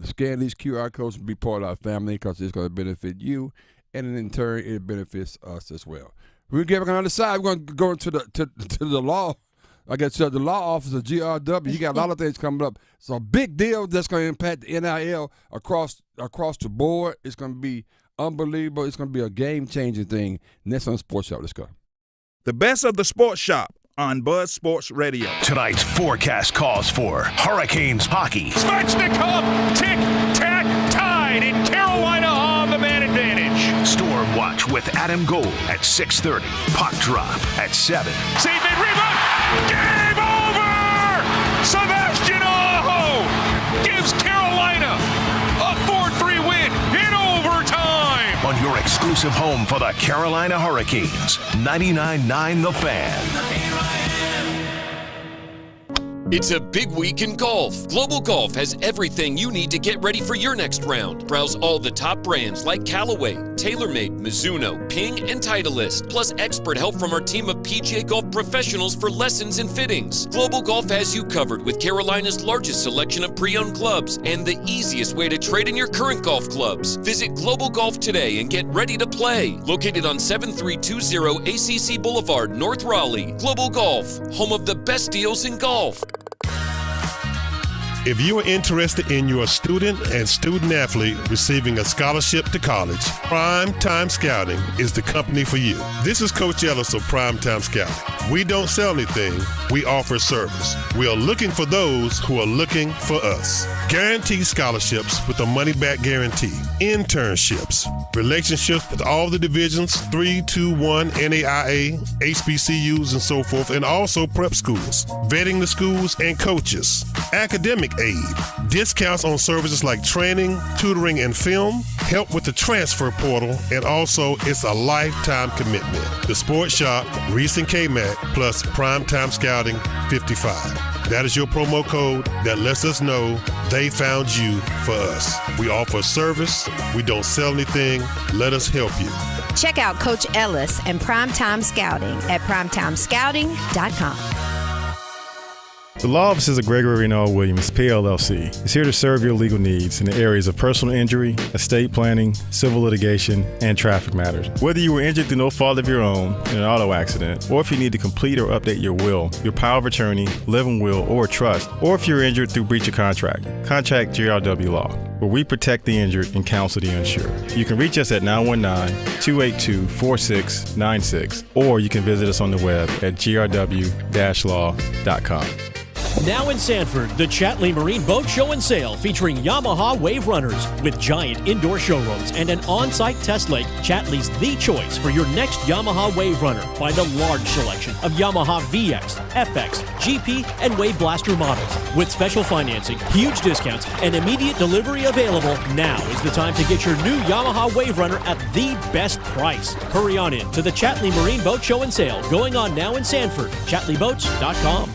scan these QR codes and be part of our family because it's going to benefit you, and in turn it benefits us as well. We're getting on the side. We're going to go into the law. I guess the law office of GRW. You got a lot of things coming up. It's a big deal that's going to impact the NIL across the board. It's going to be unbelievable. It's going to be a game-changing thing. Next on Sports Shop. Let's go. The best of the Sports Shop on Buzz Sports Radio. Tonight's forecast calls for Hurricanes hockey. Svechnikov, tick-tack tied in Carolina on the man advantage. Storm Watch with Adam Gold at 6:30. Puck drop at 7. Save it, rebound. Game over! Sebastian Aho gives Carolina a 4-3 win in overtime. On your exclusive home for the Carolina Hurricanes, 99.9 The Fan. It's a big week in golf. Global Golf has everything you need to get ready for your next round. Browse all the top brands like Callaway, TaylorMade, Mizuno, Ping, and Titleist, plus expert help from our team of PGA Golf professionals for lessons and fittings. Global Golf has you covered with Carolina's largest selection of pre-owned clubs and the easiest way to trade in your current golf clubs. Visit Global Golf today and get ready to play. Located on 7320 ACC Boulevard, North Raleigh. Global Golf, home of the best deals in golf. If you are interested in your student and student athlete receiving a scholarship to college, Prime Time Scouting is the company for you. This is Coach Ellis of Prime Time Scouting. We don't sell anything, we offer service. We are looking for those who are looking for us. Guaranteed scholarships with a money-back guarantee. Internships. Relationships with all the divisions, 3, 2, 1, NAIA, HBCUs, and so forth, and also prep schools. Vetting the schools and coaches. Academic aid. Discounts on services like training, tutoring, and film. Help with the transfer portal, and also it's a lifetime commitment. The Sports Shop, Reese and Kmac, plus Primetime Scouting 55. That is your promo code that lets us know they found you for us. We offer service. We don't sell anything. Let us help you. Check out Coach Ellis and Primetime Scouting at primetimescouting.com. The Law Offices of Gregory and R. Williams, PLLC, is here to serve your legal needs in the areas of personal injury, estate planning, civil litigation, and traffic matters. Whether you were injured through no fault of your own in an auto accident, or if you need to complete or update your will, your power of attorney, living will, or trust, or if you're injured through breach of contract, contact GRW Law, where we protect the injured and counsel the uninsured. You can reach us at 919-282-4696, or you can visit us on the web at grw-law.com. Now in Sanford, the Chatley Marine Boat Show and Sale featuring Yamaha Wave Runners with giant indoor showrooms and an on-site test lake. Chatley's the choice for your next Yamaha Wave Runner. Find a large selection of Yamaha VX, FX, GP, and Wave Blaster models. With special financing, huge discounts, and immediate delivery available, now is the time to get your new Yamaha Wave Runner at the best price. Hurry on in to the Chatley Marine Boat Show and Sale, going on now in Sanford. ChatleyBoats.com.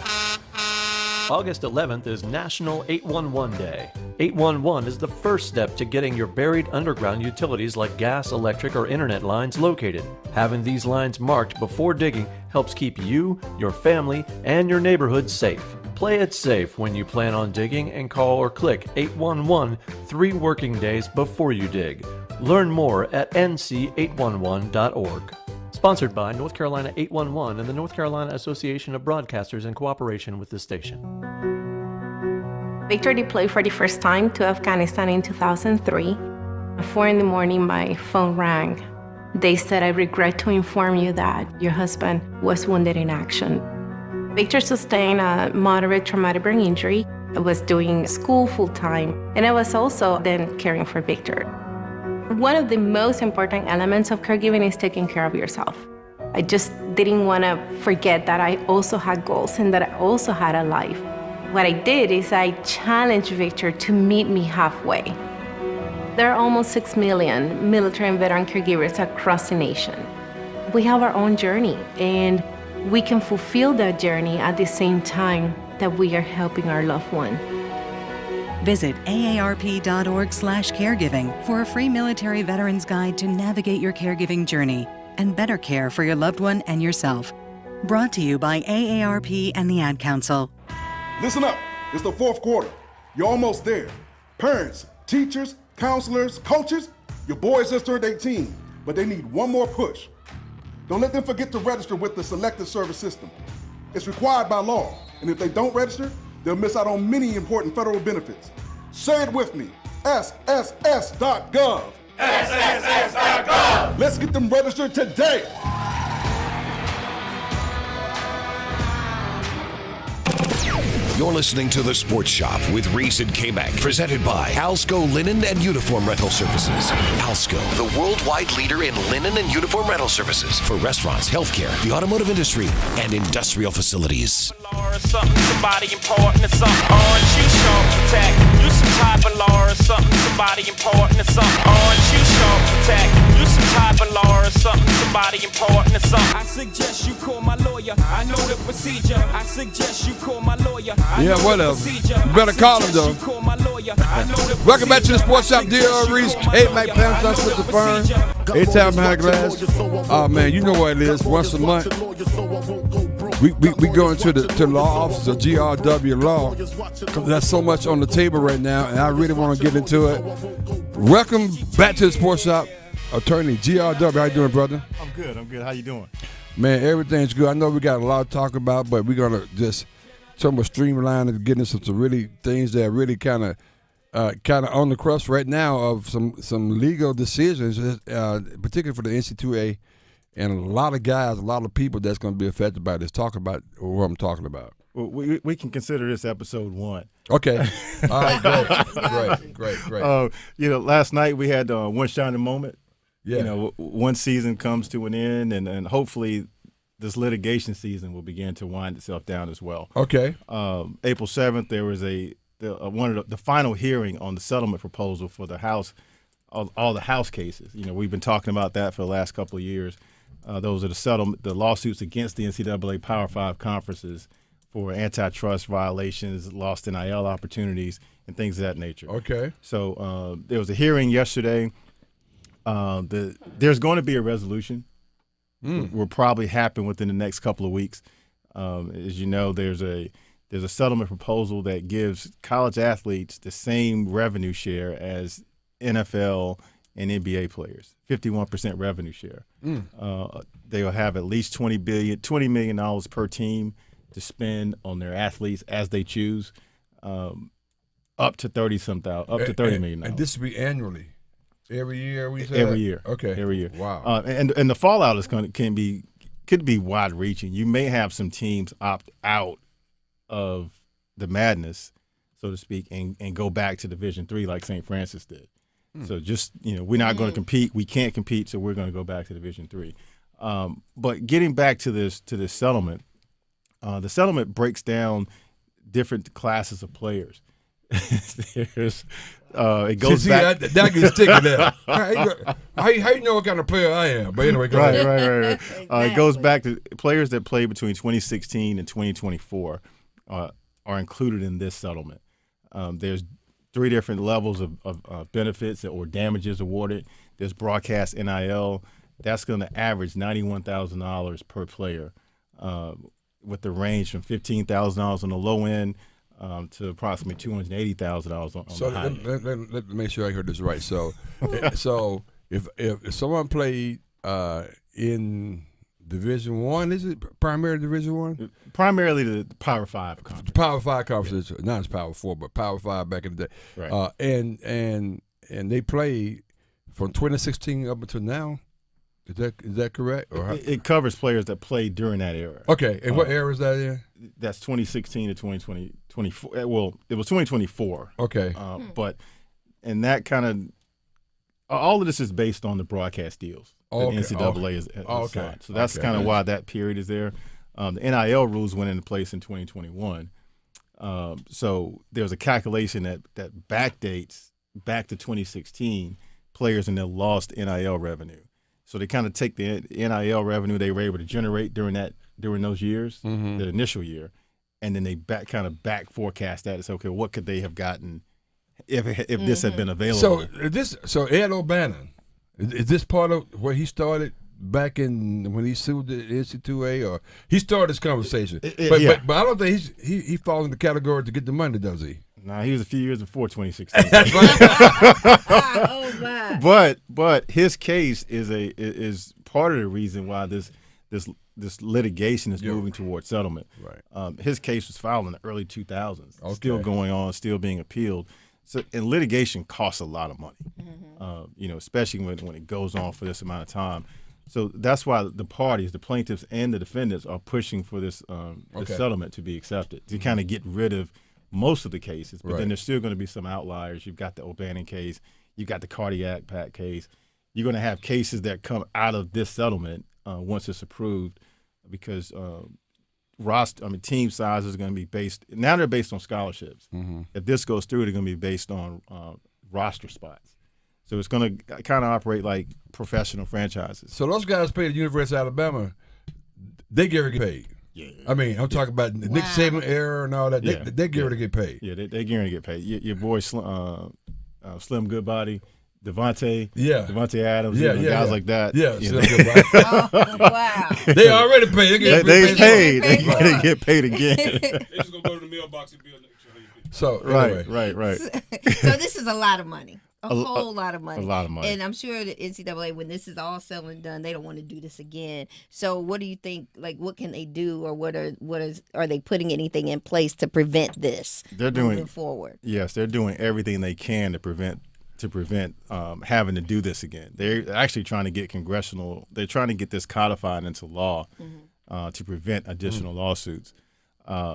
August 11th is National 811 Day. 811 is the first step to getting your buried underground utilities like gas, electric, or internet lines located. Having these lines marked before digging helps keep you, your family, and your neighborhood safe. Play it safe when you plan on digging and call or click 811 3 working days before you dig. Learn more at nc811.org. Sponsored by North Carolina 811 and the North Carolina Association of Broadcasters in cooperation with the station. Victor deployed for the first time to Afghanistan in 2003. At 4 a.m, my phone rang. They said, "I regret to inform you that your husband was wounded in action." Victor sustained a moderate traumatic brain injury. I was doing school full-time, and I was also then caring for Victor. One of the most important elements of caregiving is taking care of yourself. I just didn't want to forget that I also had goals and that I also had a life. What I did is I challenged Victor to meet me halfway. There are almost 6 million military and veteran caregivers across the nation. We have our own journey, and we can fulfill that journey at the same time that we are helping our loved one. Visit aarp.org/caregiving for a free military veterans guide to navigate your caregiving journey and better care for your loved one and yourself. Brought to you by AARP and the Ad Council. Listen up. It's the fourth quarter. You're almost there. Parents, teachers, counselors, coaches, your boys just turned 18, but they need one more push. Don't let them forget to register with the Selective Service System. It's required by law, and if they don't register, they'll miss out on many important federal benefits. Say it with me, sss.gov. sss.gov. Let's get them registered today. You're listening to The Sports Shop with Reese and Kmac, presented by Alsco Linen and Uniform Rental Services. Alsco, the worldwide leader in linen and uniform rental services for restaurants, healthcare, the automotive industry, and industrial facilities. Somebody important or something. Aren't you sharp attack? You some type of law or something. Somebody important or something. Aren't you sharp attack? You some type of law or something. Somebody important or something. I suggest you call my lawyer. I know the procedure. I suggest you call my lawyer. Yeah, whatever. You better call him, though. Welcome back to the Sports Shop. Dear Reese, Kmac, Pam, with the firm. A-Town behind glass. Oh, man, you know what it is. Once a month, we go into the law office of GRW Law. There's so much on the table right now, and I really want to get into it. Welcome back to the Sports Shop. Attorney GRW, how you doing, brother? I'm good. How you doing? Man, everything's good. I know we got a lot to talk about, but we're going to just streamline and get into some really things that really kind of on the crust right now of some legal decisions, particularly for the NCAA, and a lot of guys, a lot of people that's going to be affected by this. Talk about what I'm talking about. Well, we can consider this episode 1. Okay. All right, great. Last night we had one shining moment. Yeah. One season comes to an end, and hopefully this litigation season will begin to wind itself down as well. Okay. April 7th, there was the final hearing on the settlement proposal for the House, all the House cases. We've been talking about that for the last couple of years. Those are the lawsuits against the NCAA Power 5 conferences for antitrust violations, lost NIL opportunities, and things of that nature. Okay. So there was a hearing yesterday. There's going to be a resolution. Will probably happen within the next couple of weeks. As you know, there's a settlement proposal that gives college athletes the same revenue share as NFL and NBA players, 51% revenue share. They will have at least $20 million per team to spend on their athletes as they choose, up to $30 million. And this will be annually. Every year we say every year. Okay. Every year. Wow. And the fallout is could be wide reaching. You may have some teams opt out of the madness, so to speak, and go back to Division III like St. Francis did. So just we're not going to compete. We can't compete, so we're going to go back to Division III. But getting back to this settlement, the settlement breaks down different classes of players. It goes back. That gets sticky there. How you know what kind of player I am? But anyway, go ahead. Right. It goes back to players that played between 2016 and 2024 are included in this settlement. There's 3 different levels of benefits or damages awarded. There's broadcast NIL. That's going to average $91,000 per player, with the range from $15,000 on the low end to approximately $280,000 on the high end. Let me make sure I heard this right. So if someone played in Division One, is it primarily Division One? Primarily the Power 5 conference. The Power 5 conference, not as Power 4, but Power 5 back in the day. Right. And they played from 2016 up until now. Is that correct? Or it covers players that played during that era. Okay, and what era is that in? That's 2016 to 2024. Well, it was 2024. Okay. And that kind of all of this is based on the broadcast deals that the NCAA is signed. So that's kind of why that period is there. The NIL rules went into place in 2021. So there's a calculation that backdates back to 2016 players and their lost NIL revenue. So they kind of take the NIL revenue they were able to generate during those years, the initial year, and then they kind of back forecast that and say, okay, what could they have gotten if this had been available? So Ed O'Bannon, is this part of where he started back in when he sued the NCAA, or he started this conversation? But I don't think he falls in the category to get the money, does he? Nah, he was a few years before 2016. Oh my! But his case is part of the reason why this litigation is moving towards settlement. Right. His case was filed in the early 2000s, still going on, still being appealed. So, and litigation costs a lot of money, especially when it goes on for this amount of time. So that's why the parties, the plaintiffs and the defendants, are pushing for this settlement to be accepted, to kind of get rid of most of the cases. But then there's still going to be some outliers. You've got the O'Bannon case. You've got the Cardiac Pack case. You're going to have cases that come out of this settlement once it's approved, because team sizes are going to be based. Now they're based on scholarships. Mm-hmm. If this goes through, they're going to be based on roster spots. So it's going to kind of operate like professional franchises. So those guys pay the University of Alabama. They get paid. Yeah. I mean, I'm talking about Nick Saban era and all that. They get to get paid. Yeah, they guarantee to get paid. Your boy Slim Goodbody, Devontae Adams, guys like that. Yeah, Slim Goodbody. Oh, wow. They already paid. They paid. They get paid again. They just gonna go to the mailbox and bill next year. So right. So this is a lot of money. A whole lot of money. A lot of money. And I'm sure the NCAA, when this is all said and done, they don't want to do this again. So what do you think, like, what can they do, or are they putting anything in place to prevent this moving forward? Yes, they're doing everything they can to prevent having to do this again. They're actually trying to get they're trying to get this codified into law to prevent additional lawsuits.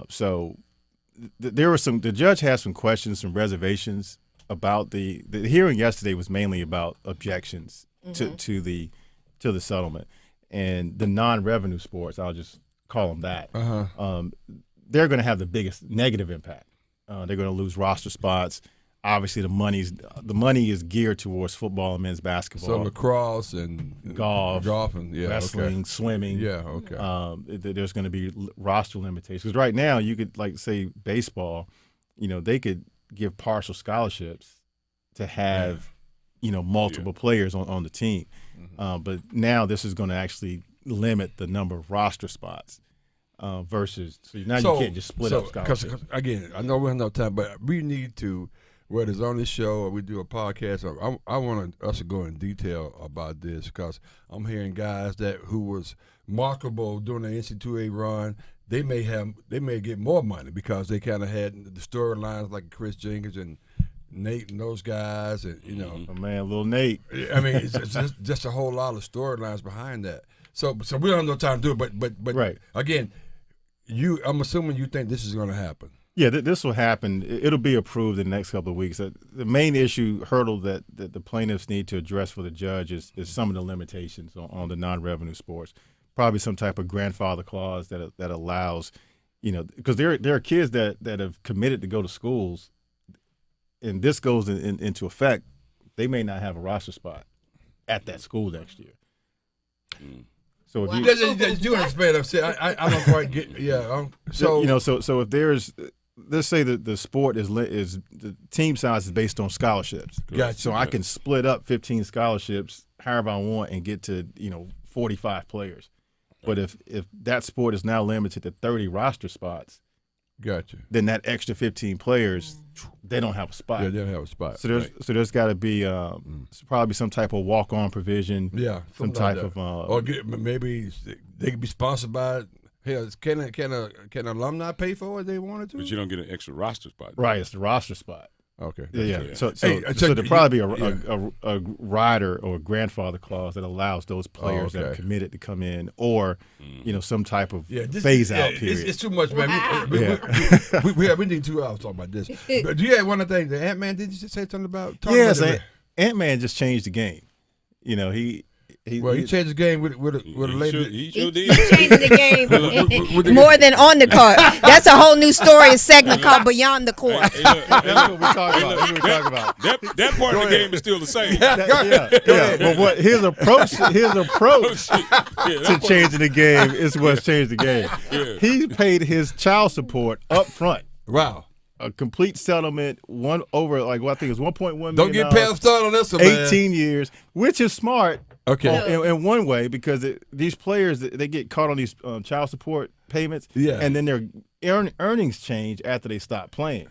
So there were the judge had some questions, some reservations about the hearing yesterday. Was mainly about objections to the settlement and the non-revenue sports. I'll just call them that. They're going to have the biggest negative impact. They're going to lose roster spots. Obviously, the money is geared towards football and men's basketball. So lacrosse and golf and wrestling, swimming. Yeah, okay. There's going to be roster limitations. Because right now, you could, like, say baseball, they could give partial scholarships to have multiple players on the team. But now this is going to actually limit the number of roster spots versus you can't just split up scholarships. Because again, I know we have no time, but we need to, whether it's on this show or we do a podcast, I want us to go in detail about this, because I'm hearing guys who was marketable during the NCAA run. They may get more money because they kind of had the storylines like Chris Jenkins and Nate and those guys, and little Nate. I mean, it's just a whole lot of storylines behind that. So we don't have no time to do it. But right. Again, I'm assuming you think this is going to happen. Yeah, this will happen. It'll be approved in the next couple of weeks. The main hurdle that the plaintiffs need to address for the judge is some of the limitations on the non-revenue sports. Probably some type of grandfather clause that allows, because there are kids that have committed to go to schools, and this goes into effect, they may not have a roster spot at that school next year. So if you understand, I don't quite get. So if there's, let's say that the sport is the team size is based on scholarships. Gotcha. So I can split up 15 scholarships however I want and get to 45 players. But if that sport is now limited to 30 roster spots, gotcha, then that extra 15 players, they don't have a spot. Yeah, they don't have a spot. So there's got to be probably some type of walk-on provision. Yeah, some type of or maybe they could be sponsored by. Hell, can an alumni pay for it if they wanted to? But you don't get an extra roster spot. Right, it's the roster spot. Okay. Yeah. So there'll probably be a rider or a grandfather clause that allows those players that are committed to come in, or some type of phase out period. It's too much, man. Wow. We need 2 hours to talk about this. But do you have one of the things? The Ant-Man, did you say something about? Yes, Ant-Man just changed the game. He changed the game with a lady. He sure did. He changed the game more than on the court. That's a whole new story, a segment called Beyond the Court. That's what we're talking about. That part of the game is still the same. But what his approach to changing the game is what's changed the game. Yeah. He paid his child support up front. Wow. A complete settlement, I think it was $1.1 million. Don't get past started on this one, man. 18 years, which is smart. Okay. In one way, because these players, they get caught on these child support payments, and then their earnings change after they stop playing.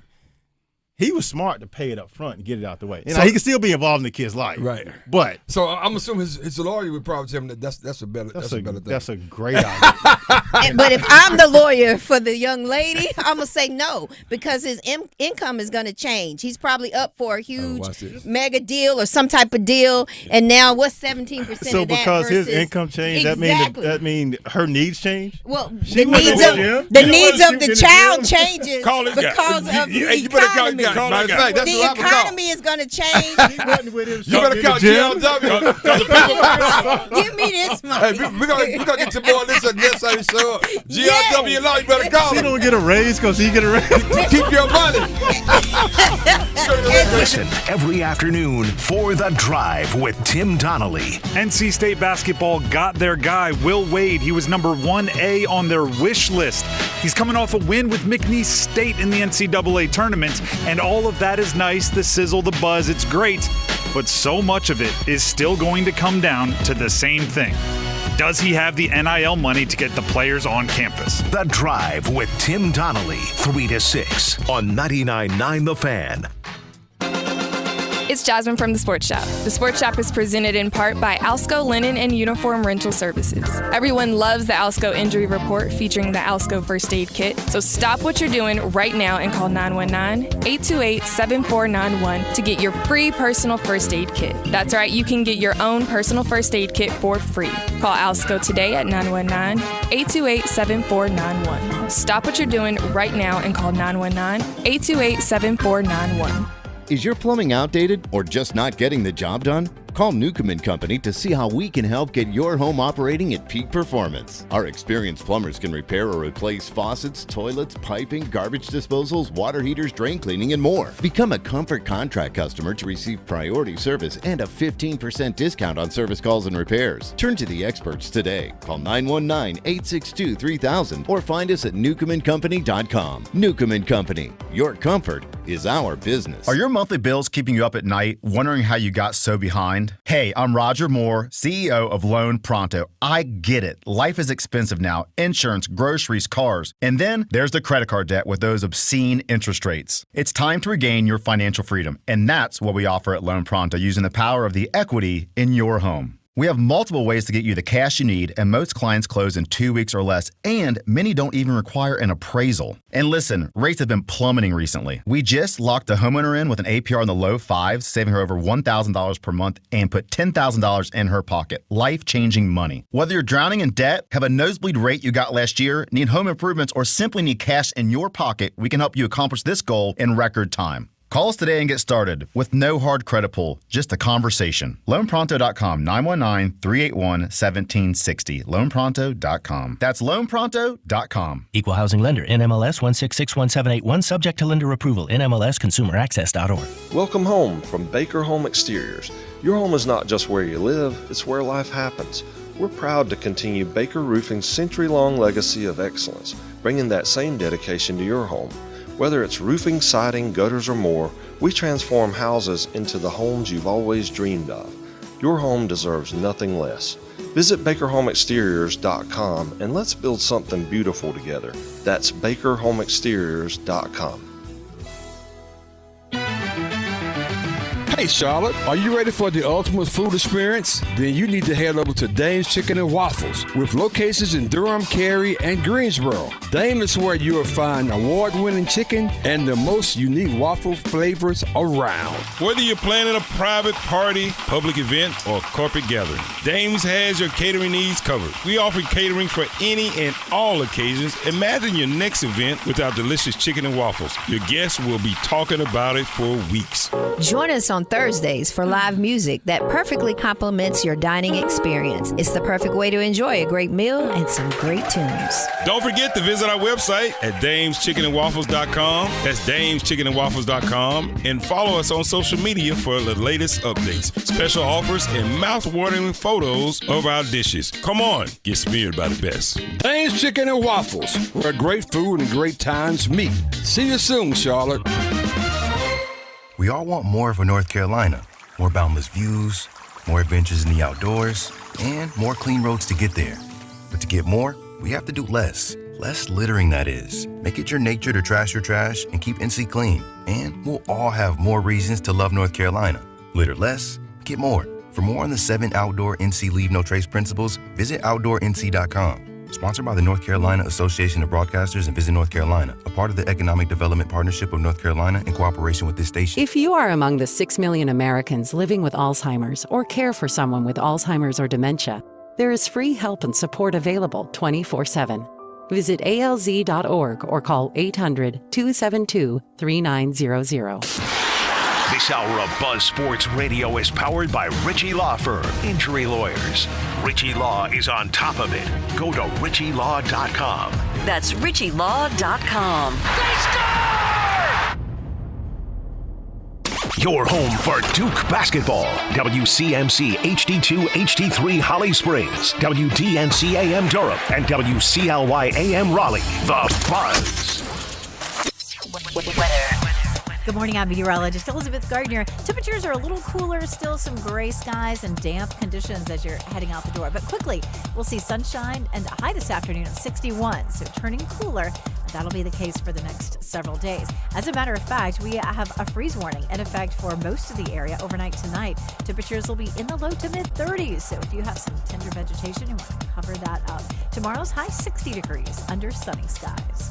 He was smart to pay it up front and get it out the way. So, he can still be involved in the kid's life. Right. But so I'm assuming his lawyer would probably tell him that that's a better thing. That's a great idea. But if I'm the lawyer for the young lady, I'm going to say no, because his income is going to change. He's probably up for a huge mega deal or some type of deal, and now what's 17% of that? So because his income changed, Exactly. that mean her needs change? Well, the needs of the child changes because of the economy. The economy is going to change. You better call GLW. Give me this money. Hey, we're gonna get some more of this at next time you show up. GLW Law, you better call She him. don't get a raise because he get a raise. Keep your money. Listen every afternoon for The Drive with Tim Donnelly. NC State basketball got their guy, Will Wade. He was number 1A on their wish list. He's coming off a win with McNeese State in the NCAA tournament, and all of that is nice, the sizzle, the buzz, it's great, but so much of it is still going to come down to the same thing. Does he have the NIL money to get the players on campus? The Drive with Tim Donnelly, 3 to 6 on 99.9 The Fan. It's Jasmine from The Sports Shop. The Sports Shop is presented in part by Alsco Linen and Uniform Rental Services. Everyone loves the Alsco Injury Report featuring the Alsco First Aid Kit. So stop what you're doing right now and call 919-828-7491 to get your free personal first aid kit. That's right, you can get your own personal first aid kit for free. Call Alsco today at 919-828-7491. Stop what you're doing right now and call 919-828-7491. Is your plumbing outdated or just not getting the job done? Call Newcomb & Company to see how we can help get your home operating at peak performance. Our experienced plumbers can repair or replace faucets, toilets, piping, garbage disposals, water heaters, drain cleaning, and more. Become a Comfort Contract customer to receive priority service and a 15% discount on service calls and repairs. Turn to the experts today. Call 919-862-3000 or find us at newcombandcompany.com. Newcomb & Company. Your comfort is our business. Are your monthly bills keeping you up at night, wondering how you got so behind? Hey, I'm Roger Moore, CEO of Loan Pronto. I get it. Life is expensive now. Insurance, groceries, cars. And then there's the credit card debt with those obscene interest rates. It's time to regain your financial freedom. And that's what we offer at Loan Pronto using the power of the equity in your home. We have multiple ways to get you the cash you need, and most clients close in 2 weeks or less, and many don't even require an appraisal. And listen, rates have been plummeting recently. We just locked a homeowner in with an APR in the low fives, saving her over $1,000 per month, and put $10,000 in her pocket. Life-changing money. Whether you're drowning in debt, have a nosebleed rate you got last year, need home improvements, or simply need cash in your pocket, we can help you accomplish this goal in record time. Call us today and get started with no hard credit pull, just a conversation. LoanPronto.com, 919-381-1760. LoanPronto.com. That's LoanPronto.com. Equal Housing Lender, NMLS 1661781, subject to lender approval, NMLSConsumerAccess.org. Welcome home from Baker Home Exteriors. Your home is not just where you live, it's where life happens. We're proud to continue Baker Roofing's century-long legacy of excellence, bringing that same dedication to your home. Whether it's roofing, siding, gutters, or more, we transform houses into the homes you've always dreamed of. Your home deserves nothing less. Visit BakerHomeExteriors.com and let's build something beautiful together. That's BakerHomeExteriors.com. Hey Charlotte, are you ready for the ultimate food experience? Then you need to head over to Dame's Chicken and Waffles with locations in Durham, Cary, and Greensboro. Dame is where you will find award-winning chicken and the most unique waffle flavors around. Whether you're planning a private party, public event, or corporate gathering, Dame's has your catering needs covered. We offer catering for any and all occasions. Imagine your next event with our delicious chicken and waffles. Your guests will be talking about it for weeks. Join us on Thursdays for live music that perfectly complements your dining experience. It's the perfect way to enjoy a great meal and some great tunes. Don't forget to visit our website at damechickenandwaffles.com. That's damechickenandwaffles.com. And follow us on social media for the latest updates, special offers, and mouth-watering photos of our dishes. Come on, get smeared by the best. Dame's Chicken and Waffles, where great food and great times meet. See you soon, Charlotte. We all want more for North Carolina. More boundless views, more adventures in the outdoors, and more clean roads to get there. But to get more, we have to do less. Less littering, that is. Make it your nature to trash your trash and keep NC clean. And we'll all have more reasons to love North Carolina. Litter less, get more. For more on the 7 outdoor NC Leave No Trace principles, visit OutdoorNC.com. Sponsored by the North Carolina Association of Broadcasters and Visit North Carolina, a part of the Economic Development Partnership of North Carolina in cooperation with this station. If you are among the 6 million Americans living with Alzheimer's or care for someone with Alzheimer's or dementia, there is free help and support available 24/7. Visit alz.org or call 800-272-3900. This hour of Buzz Sports Radio is powered by Ritchie Law Firm, injury lawyers. Ritchie Law is on top of it. Go to ritchielaw.com. That's ritchielaw.com. Your home for Duke basketball. WCMC HD2 HD3 Holly Springs, WDNC AM Durham, and WCLY AM Raleigh. The Buzz. Weather. Good morning, I'm meteorologist Elizabeth Gardner. Temperatures are a little cooler, still some gray skies and damp conditions as you're heading out the door. But quickly, we'll see sunshine and a high this afternoon of 61, so turning cooler. That'll be the case for the next several days. As a matter of fact, we have a freeze warning in effect for most of the area overnight tonight. Temperatures will be in the low to mid 30s, so if you have some tender vegetation, you want to cover that up. Tomorrow's high 60 degrees under sunny skies.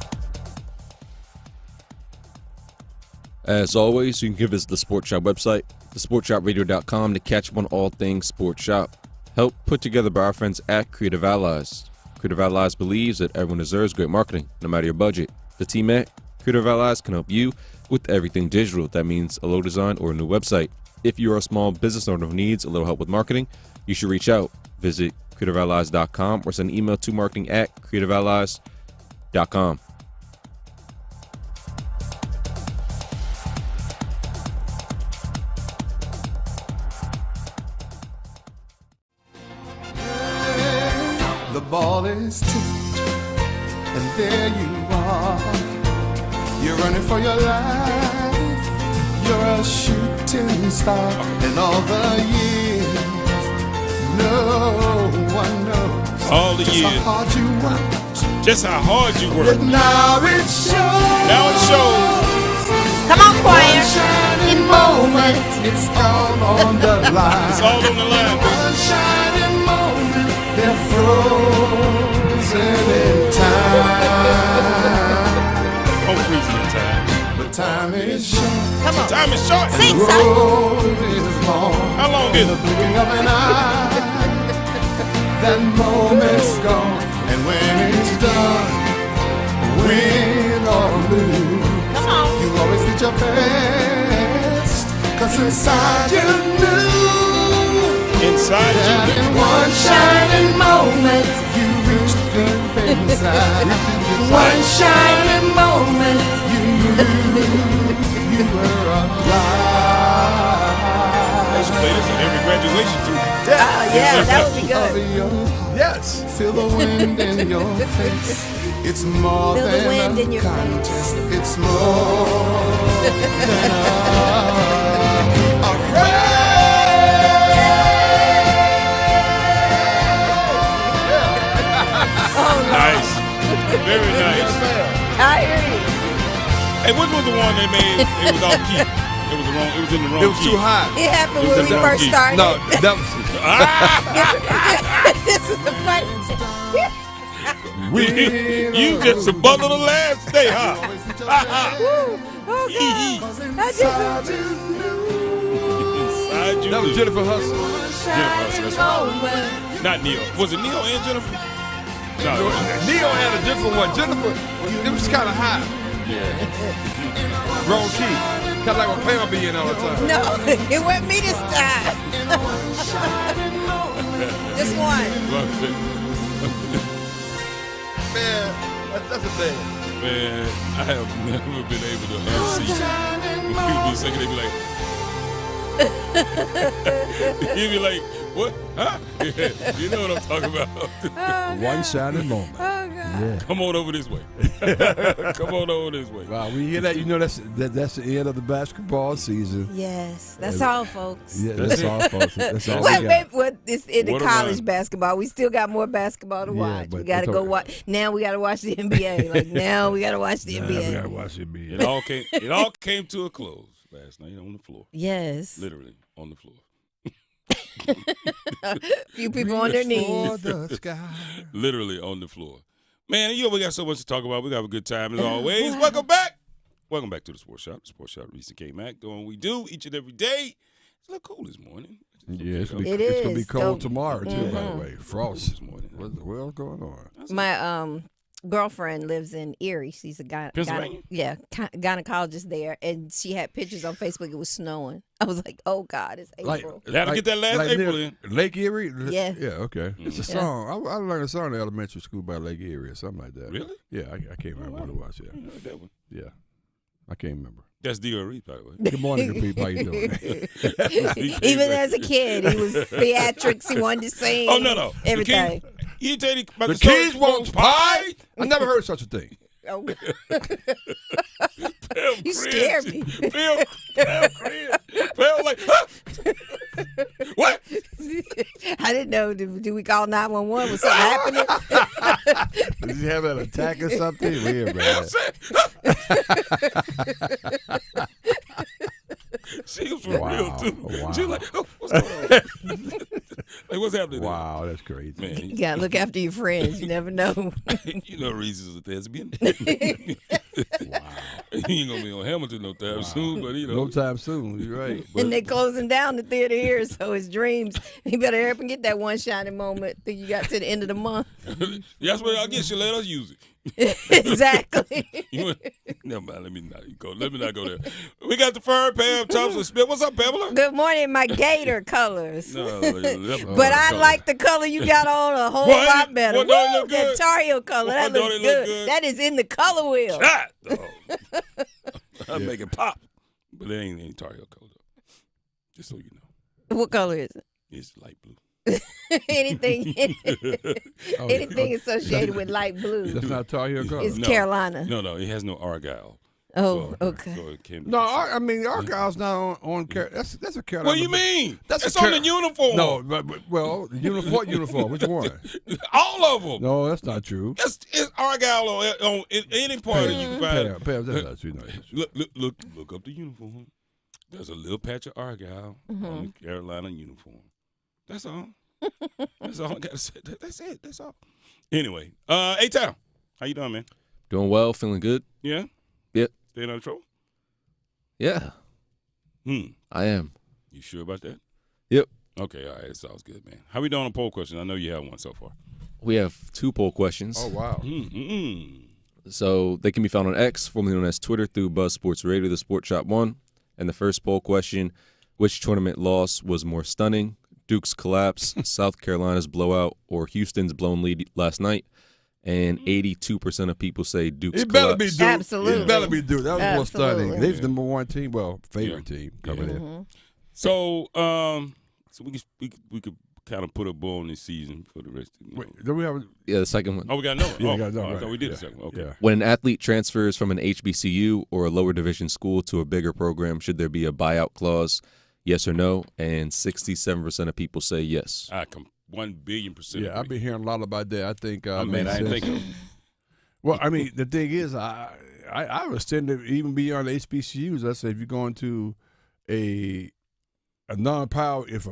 As always, you can visit the Sports Shop website, thesportshopradio.com, to catch up on all things Sports Shop. Help put together by our friends at Creative Allies. Creative Allies believes that everyone deserves great marketing, no matter your budget. The team at Creative Allies can help you with everything digital. That means a logo design or a new website. If you are a small business owner who needs a little help with marketing, you should reach out. Visit creativeallies.com or send an email to marketing@creativeallies.com. The ball is tipped, and there you are. You're running for your life. You're a shooting star. And all the years, no one knows all the just years. how hard you work. Just how hard you work. But now it shows. Now it shows. Come on, choir. One shining moment. It's all on the line. It's all on the line. One shining moment. They're frozen in time. Oh, freezing in time. But time is short. Come on. Time is short. Sing, The son. road is long. How long is The it? blinking of an eye. That moment's gone. And when it's done, win or lose, Come on. you always did your best. 'Cause inside you knew. Inside that you. in one shining moment, you reached deep inside. One shining moment, you knew you were alive. They should play this at every graduation too. Yeah, that would be good. Yes. Feel the wind in your face. It's more Feel the than wind a in your contest. It's more than a race. Nice. Very nice. I hear you. Hey, which was the one they made? It was off key. It was the wrong. It was in the wrong. It was key. too high. It happened It was when we the first key. started. No, that was. This is the fun. You just a bundle the last day, huh? Oh, God. I just, Inside you. That was knew. Jennifer Hudson. Jennifer Hudson, that's right. Not Neil. Was it Neil and Jennifer? No. Neo had a different one. Jennifer, it was kind of high. Wrong key. Kind of like when Pam be in all the time. No, it wasn't me this time. Just one. Man, that's a thing. Man, I have never been able to unsee when people be singing. They be like, you be like, what? Huh? You know what I'm talking about. One shining moment. Oh, God. Yeah. Come on over this way. Come on over this way. Wow, when you hear that, you know that's the end of the basketball season. Yes, that's all, folks. Yeah, that's all, folks. That's all Well, we got. maybe it's in the What college about- basketball. We still got more basketball to watch. but We got to it's go okay. watch. Now we got to watch the NBA. Like now we got to watch the We NBA. gotta watch it be. It all came to a close last night on the floor. Yes. Literally on the floor. Few people on their Reach for knees. the sky. Literally on the floor. Man, you know we got so much to talk about. We got a good time as always. Welcome back. Welcome back to the Sports Shop. The Sports Shop, Reese and Kmac, doing what we do each and every day. It's a little cool this morning. Yeah, it's gonna be, It it's gonna be is. cold So- tomorrow too. By the Mhm. way, frost this morning. What the hell's going on? My girlfriend lives in Erie. She's a Pennsylvania? gynecologist there, and she had pictures on Facebook. It was snowing. I was like, "Oh God, it's April." They had to get that last April near in. Lake Erie. Yeah. Yeah. Okay. It's a Yeah. song. I learned a song in elementary school by Lake Erie or something like that. Really? Yeah. I can't remember what it was. Yeah. That one. Yeah. I can't remember. That's D.R.E., by the way. Good morning, good people. How you doing? Even as a kid, he was theatrics. He wanted to sing. Oh, no. Everything. You tell you about The story kids want pie? I never heard such a thing. Oh. Pam You cringed. scared me. Pam cringed. Pam like, huh? What? I didn't know. Do we call 911? Was something happening? Did you have an attack or something? Weird, man. She was for real, too. Wow. She was like, oh, what's going on? Like, what's happening there? Wow, that's crazy. Man, You gotta look after your friends. You never know. you know Reese is a thespian. Wow. He ain't gonna be on Hamilton no time soon, but you know. No time soon. You're right. And they closing down the theater here, so his dreams. He better hurry up and get that one shining moment that you got to the end of the month. That's what I guess you let us use it. Exactly. Never mind. Let me not go. Let me not go there. We got the fur, Pam Thompson Smith. What's up, Pamela? Good morning, my gator colors. No, But I like the color you got on a whole lot better. What, don't it Woo, look that good? Tar Heel color, that What, don't looks it look good. good? That is in the color wheel. God, I make it pop, but it ain't Tar Heel color. Just so you know, What color is it? it's light blue. anything Oh, anything associated with light blue. That's not Tar Heel color. It's Carolina. No, it has no Argyle. Oh, So okay. it can't be No, considered. I mean Argyle's not on. That's a Carolina. What do you mean? That's It's a on the uniform. No, but well, the uniform. What uniform? Which one? All of them. No, that's not true. It's Argyle on any part that you can find. Pam, that's not true. No. Look up the uniform. There's a little patch of Argyle on the Carolina uniform. That's all. That's all I gotta say. That's it. That's all. Anyway, A-Town, how you doing, man? Doing well, feeling good. Yeah? Yep. Staying under control? Yeah. I am. You sure about that? Yep. Okay, all right. It sounds good, man. How we doing on poll question? I know you have one so far. We have 2 poll questions. Oh wow. So they can be found on X, formerly known as Twitter, through Buzz Sports Radio, the Sports Shop 1. And the first poll question, which tournament loss was more stunning? Duke's collapse, South Carolina's blowout, or Houston's blown lead last night? And 82% of people say Duke's It better collapse. be Duke. Absolutely. It better be Duke. That was more Absolutely. stunning. They're the number one team. Well, favorite team coming in. So, so we could kind of put a bow on this season for the rest of the Wait, do we have? Yeah, the second one. Oh, we got another one. Yeah, Oh, we got another I one. thought we did Yeah. the second one. Okay. Yeah. When an athlete transfers from an HBCU or a lower division school to a bigger program, should there be a buyout clause? Yes or no? And 67% of people say yes. 1,000,000,000%. Yeah, I've been hearing a lot about that. I think. I mean, I ain't thinking. Well, I mean, the thing is, I was tending to even beyond HBCUs. I say if you're going to a non-power, if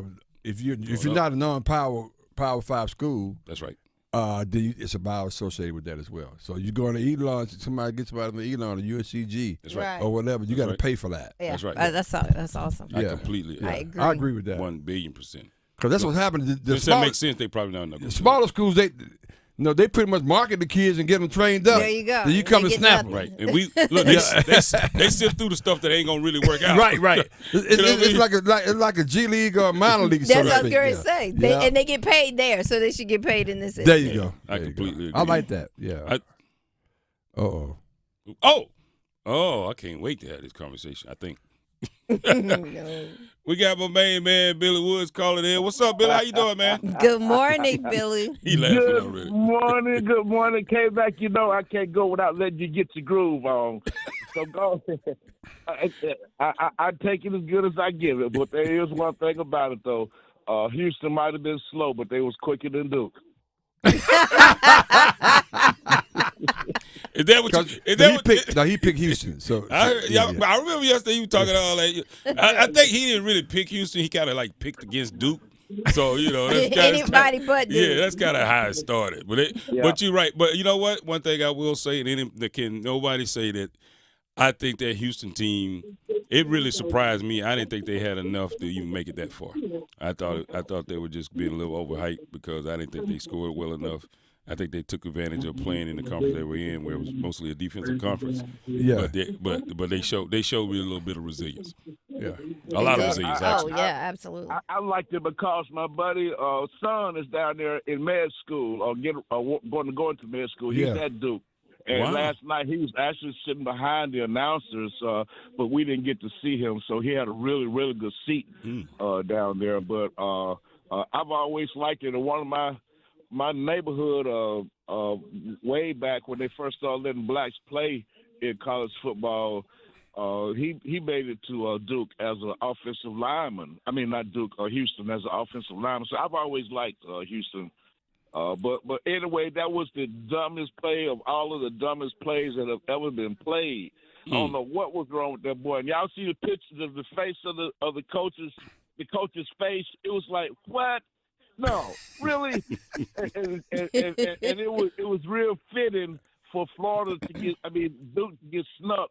you're not a non-power Power 5 school, that's right. Then it's a buyout associated with that as well. So you go on the Elon, somebody gets somebody on the Elon or USCG, That's right. or whatever, you got to right. pay for that. Yeah. That's right. That's awesome. I Yeah. completely. I agree. I agree with that. 1,000,000,000%. Because that's what's happening. The Since that makes sense, they probably not know. The smaller schools, No, they pretty much market the kids and get them trained up. There you go. Then you come and snap them. Right. And we look. They sift through the stuff that ain't gonna really work out. Right. It's like a G League or a minor league. That's what I was going to say. And they get paid there, so they should get paid in this. There you go. I completely agree. I like that. Yeah. Oh, I can't wait to have this conversation. I think. No. We got my main man Billy Woods calling in. What's up, Billy? How you doing, man? Good morning, Billy. He laughing already. Good morning. Kmac, you know I can't go without letting you get your groove on. So go. I take it as good as I give it, but there is one thing about it though. Houston might have been slow, but they was quicker than Duke. Is that what he picked Houston. So I remember yesterday you talking all that. I think he didn't really pick Houston. He kind of like picked against Duke. So that's anybody but Duke. Yeah, that's kind of how it started. But you're right. But you know what? One thing I will say, and nobody say that. I think that Houston team, it really surprised me. I didn't think they had enough to even make it that far. I thought they were just being a little overhyped because I didn't think they scored well enough. I think they took advantage of playing in the conference they were in, where it was mostly a defensive conference. Yeah. But they showed me a little bit of resilience. Yeah. A lot of resilience, actually. Oh, yeah, absolutely. I liked it because my buddy son is down there in med school or going to go into med school. He's at Duke. And last night he was actually sitting behind the announcers, but we didn't get to see him. So he had a really, really good seat down there. But I've always liked it. And one of my neighborhood, way back when they first started letting blacks play in college football, he made it to Duke as an offensive lineman. I mean, not Duke, Houston as an offensive lineman. So I've always liked Houston. But anyway, that was the dumbest play of all of the dumbest plays that have ever been played. I don't know what was wrong with that boy. And y'all see the pictures of the face of the coach's face. It was like, what? No, really? and it was real fitting for Florida Duke to get snuck.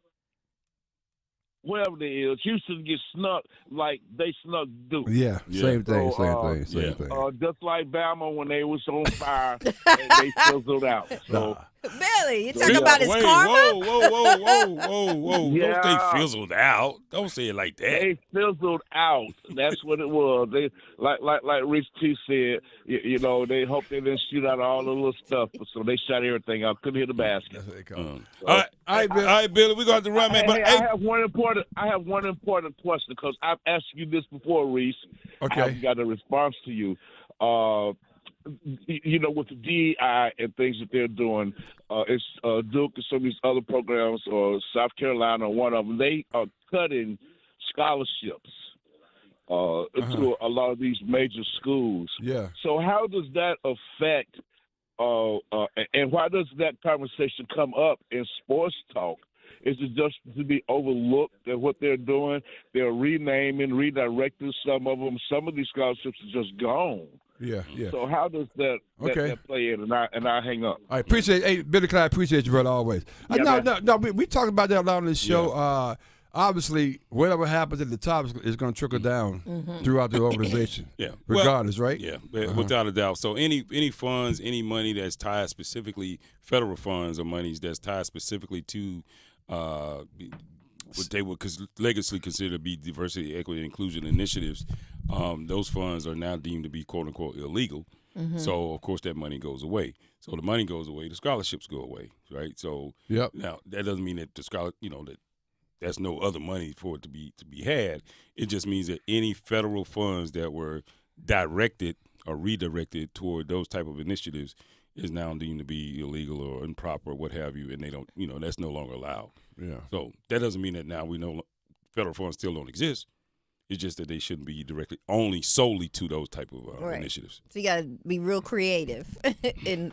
Wherever they is, Houston gets snuck like they snuck Duke. Yeah. Same thing. Just like Bama when they was on fire, they fizzled out. So, Billy, you talking about his karma? Whoa. Yeah. Don't say fizzled out. Don't say it like that. They fizzled out. That's what it was. They like Reese T said, they hoped they didn't shoot out all the little stuff, so they shot everything out. Couldn't hit the basket. That's what they call it. All right, Billy, we're going to run, man. I have one important question because I've asked you this before, Reese. Okay. I haven't got a response to you. With the DEI and things that they're doing, it's Duke and some of these other programs, or South Carolina, one of them, they are cutting scholarships to a lot of these major schools. Yeah. So how does that affect, and why does that conversation come up in sports talk? Is it just to be overlooked at what they're doing? They're renaming, redirecting some of them. Some of these scholarships are just gone. Yeah. So how does that play in? And I hang up. I appreciate. Hey, Billy Clyde, appreciate you, brother, always. No. We talk about that a lot on this show. Yeah. Obviously, whatever happens at the top is going to trickle down throughout the organization. Yeah. Regardless, right? Yeah, without a doubt. So any funds, any money that's tied specifically, federal funds or monies that's tied specifically to what they would legacy consider to be diversity, equity, and inclusion initiatives, those funds are now deemed to be quote unquote illegal. Mm-hmm. So of course that money goes away. So the money goes away, the scholarships go away, right? So now that doesn't mean that that there's no other money for it to be had. It just means that any federal funds that were directed or redirected toward those type of initiatives is now deemed to be illegal or improper or what have you, and they don't, that's no longer allowed. Yeah. So that doesn't mean that now we know federal funds still don't exist. It's just that they shouldn't be directly solely to those type of initiatives. So you got to be real creative in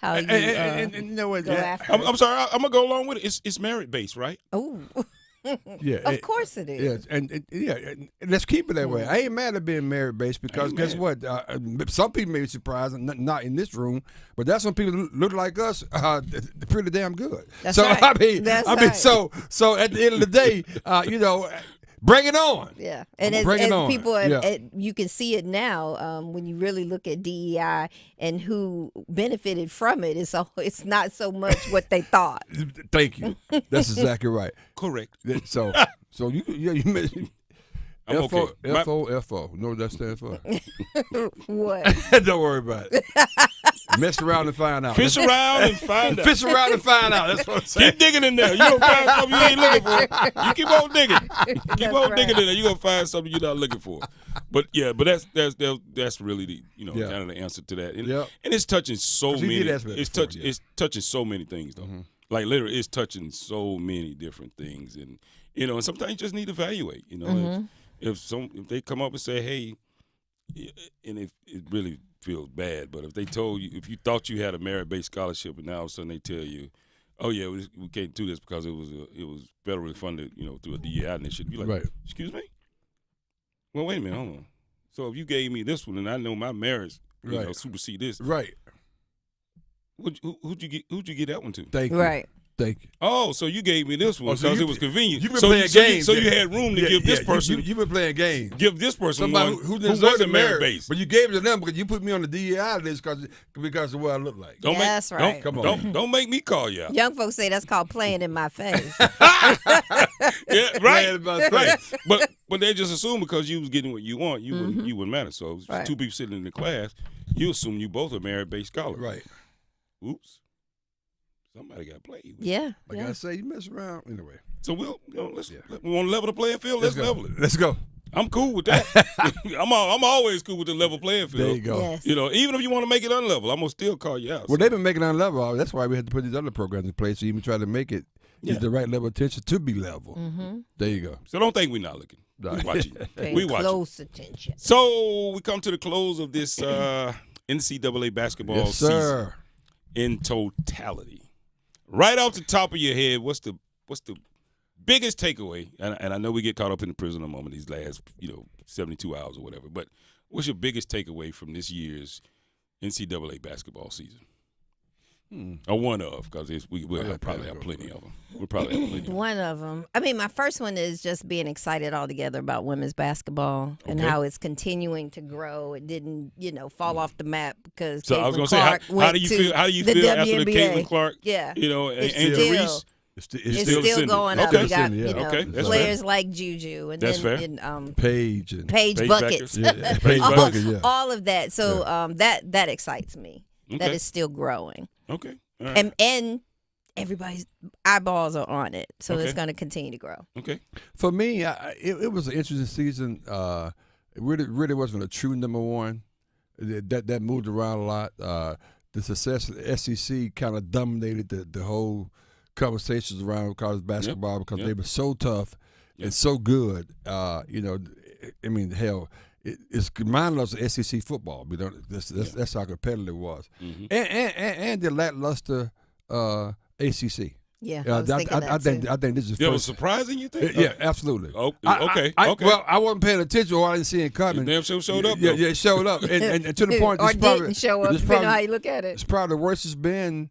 how you and you know what? go after I'm sorry, I'm gonna go along with it. It's merit based, right? Oh. Yeah, of course it is. Yeah, and let's keep it that way. I ain't mad at being merit based because guess what? Some people may be surprised, not in this room, but that's some people look like us. They're pretty damn good. That's so right. I mean, so at the end of the day, Bring it on. Yeah, and as people, you can see it now when you really look at DEI and who benefited from it. It's not so much what they thought. Thank you. That's exactly right. Correct. So you mentioned FO. No, that stands for what? Don't worry about it. Mess around and find out. Fish around and find out. Fish around and find out. That's what I'm saying. Keep digging in there. You don't find something you ain't looking for. You keep on digging. Keep on digging in there. You're gonna find something you're not looking for. But that's really the kind of the answer to that. And it's touching so many. It's touching so many things though. Mm-hmm. Like literally, it's touching so many different things, and and sometimes you just need to evaluate. If they come up and say, hey, and if it really feels bad, but if they told you, if you thought you had a merit-based scholarship and now all of a sudden they tell you, oh yeah, we can't do this because it was federally funded, through a DEI initiative, you're like, excuse me? Well, wait a minute, hold on. So if you gave me this one and I know my merits, supersede this, right? Who'd you get that one to? Thank you. Right. Thank you. Oh, so you gave me this one because it was convenient. You've been playing games. So you had room to give this person. You've been playing games. Give this person somebody one who wasn't merit-based. But you gave it to them because you put me on the DEI list because of what I look like. That's right. Come on. Don't make me call you out. Young folks say that's called playing in my face. Yeah, right. Right. But they just assume because you was getting what you want, you wouldn't matter. So if two people sitting in the class, you assume you both are merit-based scholars. Right. Oops. Somebody got played. Yeah. Like I say, you mess around anyway. So we want to level the playing field. Let's level it. Let's go. I'm cool with that. I'm always cool with the level playing field. There you go. Yes. Even if you want to make it unlevel, I'm gonna still call you out. Well, they've been making it unlevel. That's why we had to put these other programs in place to even try to make it the right level of attention to be level. Mm-hmm. There you go. So don't think we're not looking. We watching. We watching. Close attention. So we come to the close of this NCAA basketball season in totality. Right off the top of your head, what's the biggest takeaway? And I know we get caught up in the prisoner moment these last 72 hours or whatever. But what's your biggest takeaway from this year's NCAA basketball season? Or one of, because we'll probably have plenty of them. We'll probably have plenty. One of them. I mean, my first one is just being excited altogether about women's basketball and how it's continuing to grow. It didn't, fall off the map because so Caitlin I was going to say, how do you feel? How do you feel after the Caitlin Clark? Yeah, and Reese? It's still going up. Okay. We got that's players fair. like Juju and that's then Paige buckets, Paige buckets, all of that. So that excites me. That is still growing. Okay. All right. And everybody's eyeballs are on it, so it's going to continue to grow. Okay. For me, it was an interesting season. It really wasn't a true number one. That moved around a lot. The success of the SEC kind of dominated the whole conversations around college basketball because they were so tough and so good. I mean, hell. It's reminding us of SEC football. That's how competitive it was, and the lackluster ACC. Yeah, I think this is. It was surprising. You think? Yeah, absolutely. Okay. Well, I wasn't paying attention, or I didn't see it coming. Damn sure showed up. Yeah, it showed up, and to the point, or didn't show up. Depending on how you look at it. It's probably the worst it's been,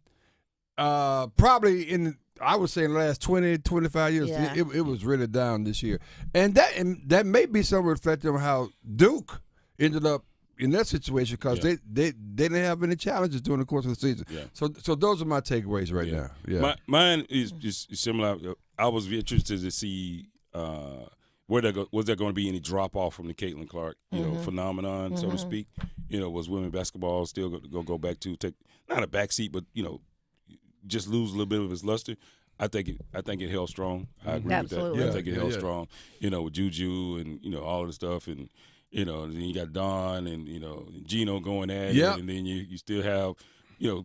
probably in. I would say in the last 20, 25 years, it was really down this year. And that may be some reflective on how Duke ended up in that situation because they didn't have any challenges during the course of the season. Yeah. So those are my takeaways right now. Yeah. Mine is just similar. I was interested to see was there going to be any drop-off from the Caitlin Clark phenomenon, so to speak. Was women's basketball still going to go back to take not a backseat, but, just lose a little bit of its luster. I think it held strong. I agree with that. I think it held strong. With Juju and all of the stuff, and then you got Don and Gino going at it, and then you still have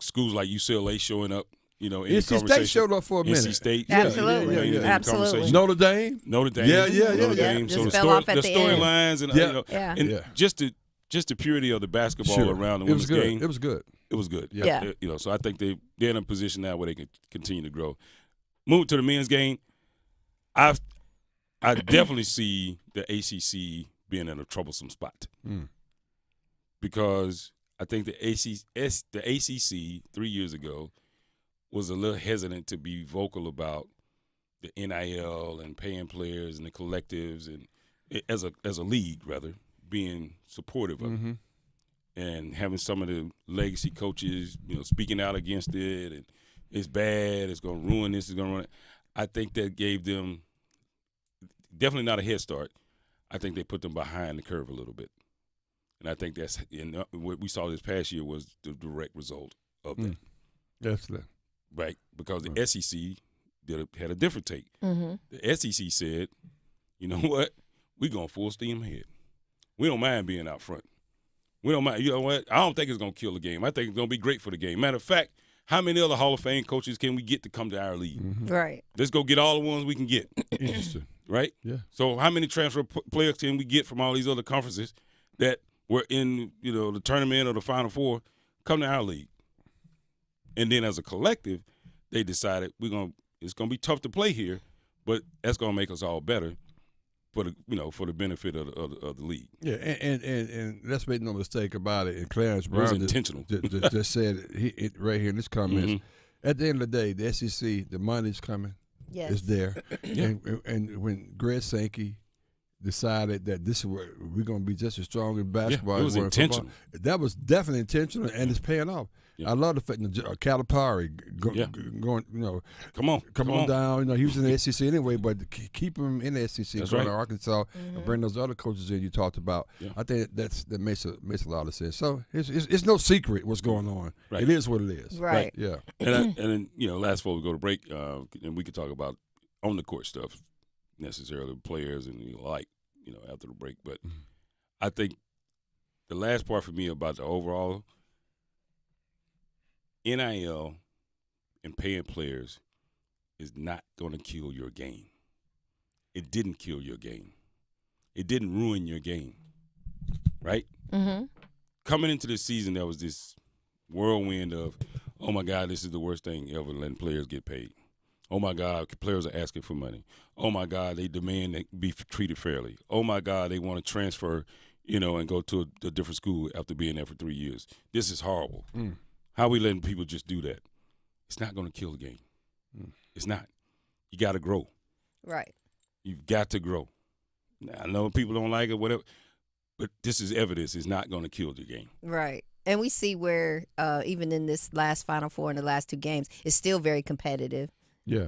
schools like UCLA showing up. In NC State showed up for a minute. NC State, absolutely. Notre Dame, Notre Dame. So the storylines and just the purity of the basketball around the women's game. It was good. It was good. Yeah. So I think they're in a position now where they can continue to grow. Moving to the men's game, I definitely see the ACC being in a troublesome spot because I think the ACC 3 years ago was a little hesitant to be vocal about the NIL and paying players and the collectives and as a league rather being supportive of it, and having some of the legacy coaches, speaking out against it, and it's bad, it's going to ruin this, it's going to ruin it. I think that gave them definitely not a head start. I think they put them behind the curve a little bit. And I think that's what we saw this past year was the direct result of that. That's that. Right, because the SEC had a different take. The SEC said, you know what, we're going full steam ahead. We don't mind being out front. We don't mind. You know what, I don't think it's going to kill the game. I think it's going to be great for the game. Matter of fact, how many other Hall of Fame coaches can we get to come to our league? Right. Let's go get all the ones we can get. Interesting. Right? Yeah. So how many transfer players can we get from all these other conferences that were in, the tournament or the Final Four come to our league? And then as a collective, they decided it's gonna be tough to play here, but that's gonna make us all better for the benefit of the league. Yeah, and let's make no mistake about it. And Clarence Brown was intentional. just said it right here in this comments. At the end of the day, the SEC, the money's coming. Yes. It's there. Yeah. And when Greg Sankey decided that this is where we're going to be just as strong in basketball. Yeah, it was as we're in football, intentional. that was definitely intentional, and it's paying off. Yeah. I love the fact that Calipari going, come on down. He was in the SEC anyway, but keep him in the SEC. That's going right. to Arkansas and bring those other coaches in you talked about. Yeah. I think that makes a lot of sense. So it's no secret what's going on. Right. It is what it is. Right. Yeah. And then last before we go to break, and we could talk about on the court stuff necessarily, players and after the break. But I think the last part for me about the overall NIL and paying players is not going to kill your game. It didn't kill your game. It didn't ruin your game, right? Coming into the season, there was this whirlwind of, oh, my God, this is the worst thing ever, letting players get paid. Oh, my God, players are asking for money. Oh, my God, they demand to be treated fairly. Oh, my God, they want to transfer, and go to a different school after being there for 3 years. This is horrible. How are we letting people just do that? It's not going to kill the game. It's not. You got to grow. Right. You've got to grow. Now, I know people don't like it, whatever, but this is evidence it's not going to kill the game. Right. And we see where even in this last Final Four in the last two games, it's still very competitive. Yeah.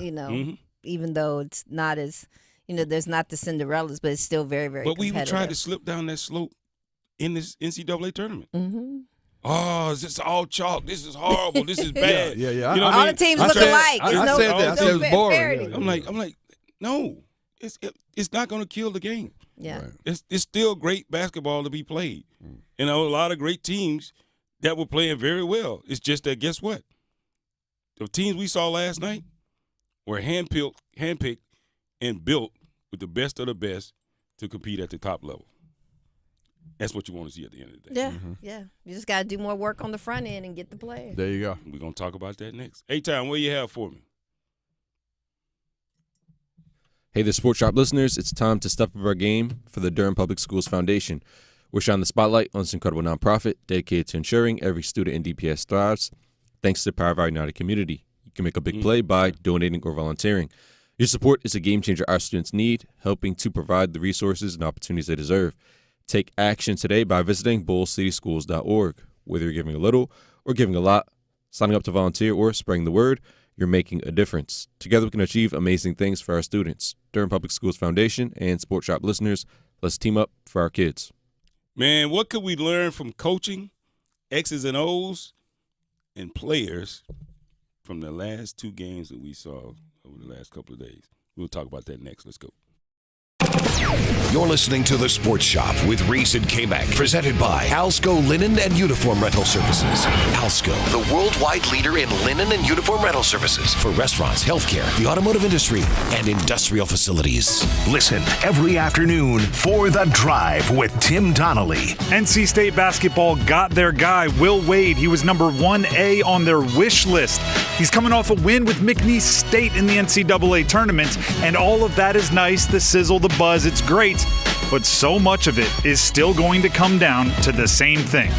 Even though it's not as, there's not the Cinderellas, but it's still very, very competitive. But we competitive. even tried to slip down that slope in this NCAA tournament. Oh, is this all chalk? This is horrible. This is bad. Yeah. All the teams look alike. I said that. I said it was boring. I'm like, no, it's not going to kill the game. Yeah. Right. It's still great basketball to be played. A lot of great teams that were playing very well. It's just that, guess what? The teams we saw last night were handpicked and built with the best of the best to compete at the top level. That's what you want to see at the end of the day. Yeah, yeah. You just got to do more work on the front end and get the players. There you go. We're going to talk about that next. A-Time, what do you have for me? Hey there, Sports Shop listeners. It's time to step up our game for the Durham Public Schools Foundation. We're shining the spotlight on this incredible nonprofit dedicated to ensuring every student in DPS thrives. Thanks to the power of our united community. You can make a big play by donating or volunteering. Your support is a game changer our students need, helping to provide the resources and opportunities they deserve. Take action today by visiting bullcityschools.org. Whether you're giving a little or giving a lot, signing up to volunteer or spreading the word, you're making a difference. Together we can achieve amazing things for our students. Durham Public Schools Foundation and Sports Shop listeners, let's team up for our kids. Man, what could we learn from coaching, X's and O's, and players from the last two games that we saw over the last couple of days? We'll talk about that next. Let's go. You're listening to The Sports Shop with Reese and Kmac, presented by Alsco Linen and Uniform Rental Services. Alsco, the worldwide leader in linen and uniform rental services for restaurants, healthcare, the automotive industry, and industrial facilities. Listen every afternoon for The Drive with Tim Donnelly. NC State basketball got their guy, Will Wade. He was number 1A on their wish list. He's coming off a win with McNeese State in the NCAA tournament, and all of that is nice, the sizzle, the buzz, it's great, but so much of it is still going to come down to the same thing.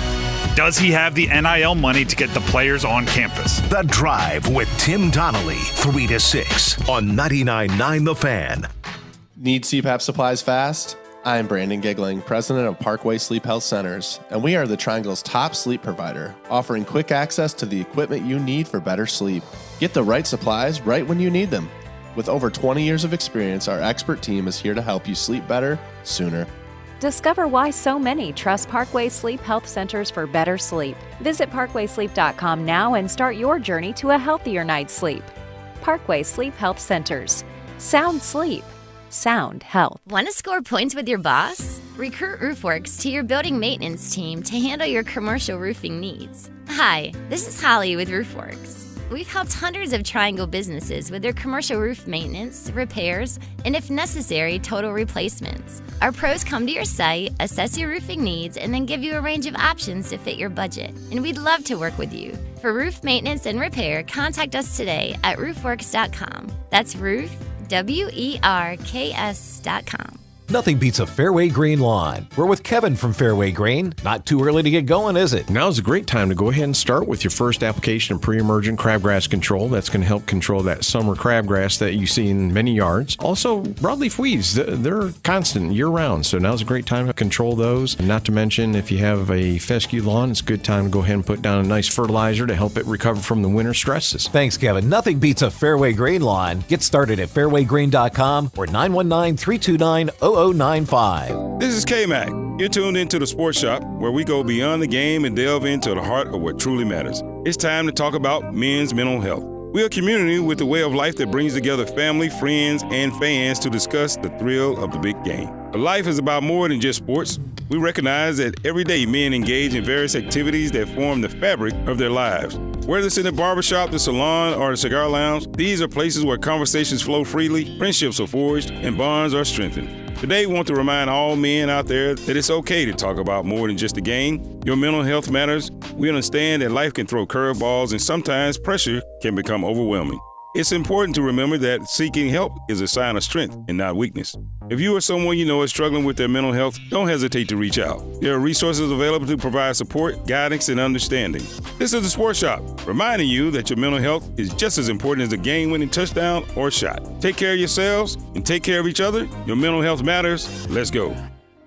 Does he have the NIL money to get the players on campus? The Drive with Tim Donnelly, 3 to 6 on 99.9 The Fan. Need CPAP supplies fast? I'm Brandon Giggling, president of Parkway Sleep Health Centers, and we are the Triangle's top sleep provider, offering quick access to the equipment you need for better sleep. Get the right supplies right when you need them. With over 20 years of experience, our expert team is here to help you sleep better, sooner. Discover why so many trust Parkway Sleep Health Centers for better sleep. Visit parkwaysleep.com now and start your journey to a healthier night's sleep. Parkway Sleep Health Centers. Sound sleep. Sound health. Want to score points with your boss? Recruit RoofWorks to your building maintenance team to handle your commercial roofing needs. Hi, this is Holly with RoofWorks. We've helped hundreds of Triangle businesses with their commercial roof maintenance, repairs, and if necessary, total replacements. Our pros come to your site, assess your roofing needs, and then give you a range of options to fit your budget. And we'd love to work with you. For roof maintenance and repair, contact us today at roofworks.com. That's roof, WERKS.com. Nothing beats a Fairway Green lawn. We're with Kevin from Fairway Green. Not too early to get going, is it? Now's a great time to go ahead and start with your first application of pre-emergent crabgrass control. That's going to help control that summer crabgrass that you see in many yards. Also, broadleaf weeds, they're constant year-round, so now's a great time to control those. And not to mention, if you have a fescue lawn, it's a good time to go ahead and put down a nice fertilizer to help it recover from the winter stresses. Thanks, Kevin. Nothing beats a Fairway Green lawn. Get started at fairwaygreen.com or 919-329-0095. This is Kmac. You're tuned into the Sports Shop, where we go beyond the game and delve into the heart of what truly matters. It's time to talk about men's mental health. We're a community with a way of life that brings together family, friends, and fans to discuss the thrill of the big game. But life is about more than just sports. We recognize that every day men engage in various activities that form the fabric of their lives. Whether it's in the barbershop, the salon, or the cigar lounge, these are places where conversations flow freely, friendships are forged, and bonds are strengthened. Today, we want to remind all men out there that it's okay to talk about more than just the game. Your mental health matters. We understand that life can throw curveballs and sometimes pressure can become overwhelming. It's important to remember that seeking help is a sign of strength and not weakness. If you or someone you know is struggling with their mental health, don't hesitate to reach out. There are resources available to provide support, guidance, and understanding. This is the Sports Shop, reminding you that your mental health is just as important as a game-winning touchdown or shot. Take care of yourselves and take care of each other. Your mental health matters. Let's go.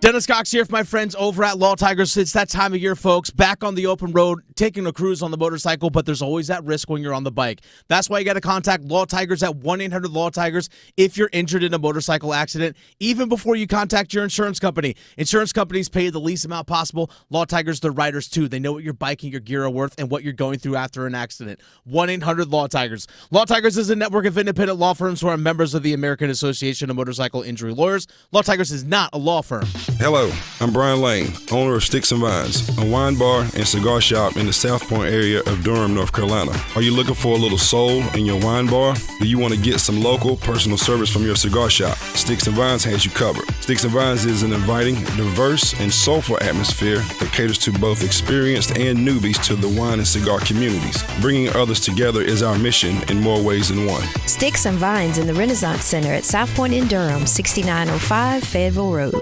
Dennis Cox here for my friends over at Law Tigers. It's that time of year, folks. Back on the open road, taking a cruise on the motorcycle, but there's always that risk when you're on the bike. That's why you got to contact Law Tigers at 1-800-LAW-TIGERS if you're injured in a motorcycle accident, even before you contact your insurance company. Insurance companies pay the least amount possible. Law Tigers, they're riders too. They know what your bike and your gear are worth and what you're going through after an accident. 1-800-LAW-TIGERS. Law Tigers is a network of independent law firms who are members of the American Association of Motorcycle Injury Lawyers. Law Tigers is not a law firm. Hello, I'm Brian Lane, owner of Sticks and Vines, a wine bar and cigar shop in the South Point area of Durham, North Carolina. Are you looking for a little soul in your wine bar? Do you want to get some local personal service from your cigar shop? Sticks and Vines has you covered. Sticks and Vines is an inviting, diverse, and soulful atmosphere that caters to both experienced and newbies to the wine and cigar communities. Bringing others together is our mission in more ways than one. Sticks and Vines in the Renaissance Center at South Point in Durham, 6905 Fayetteville Road.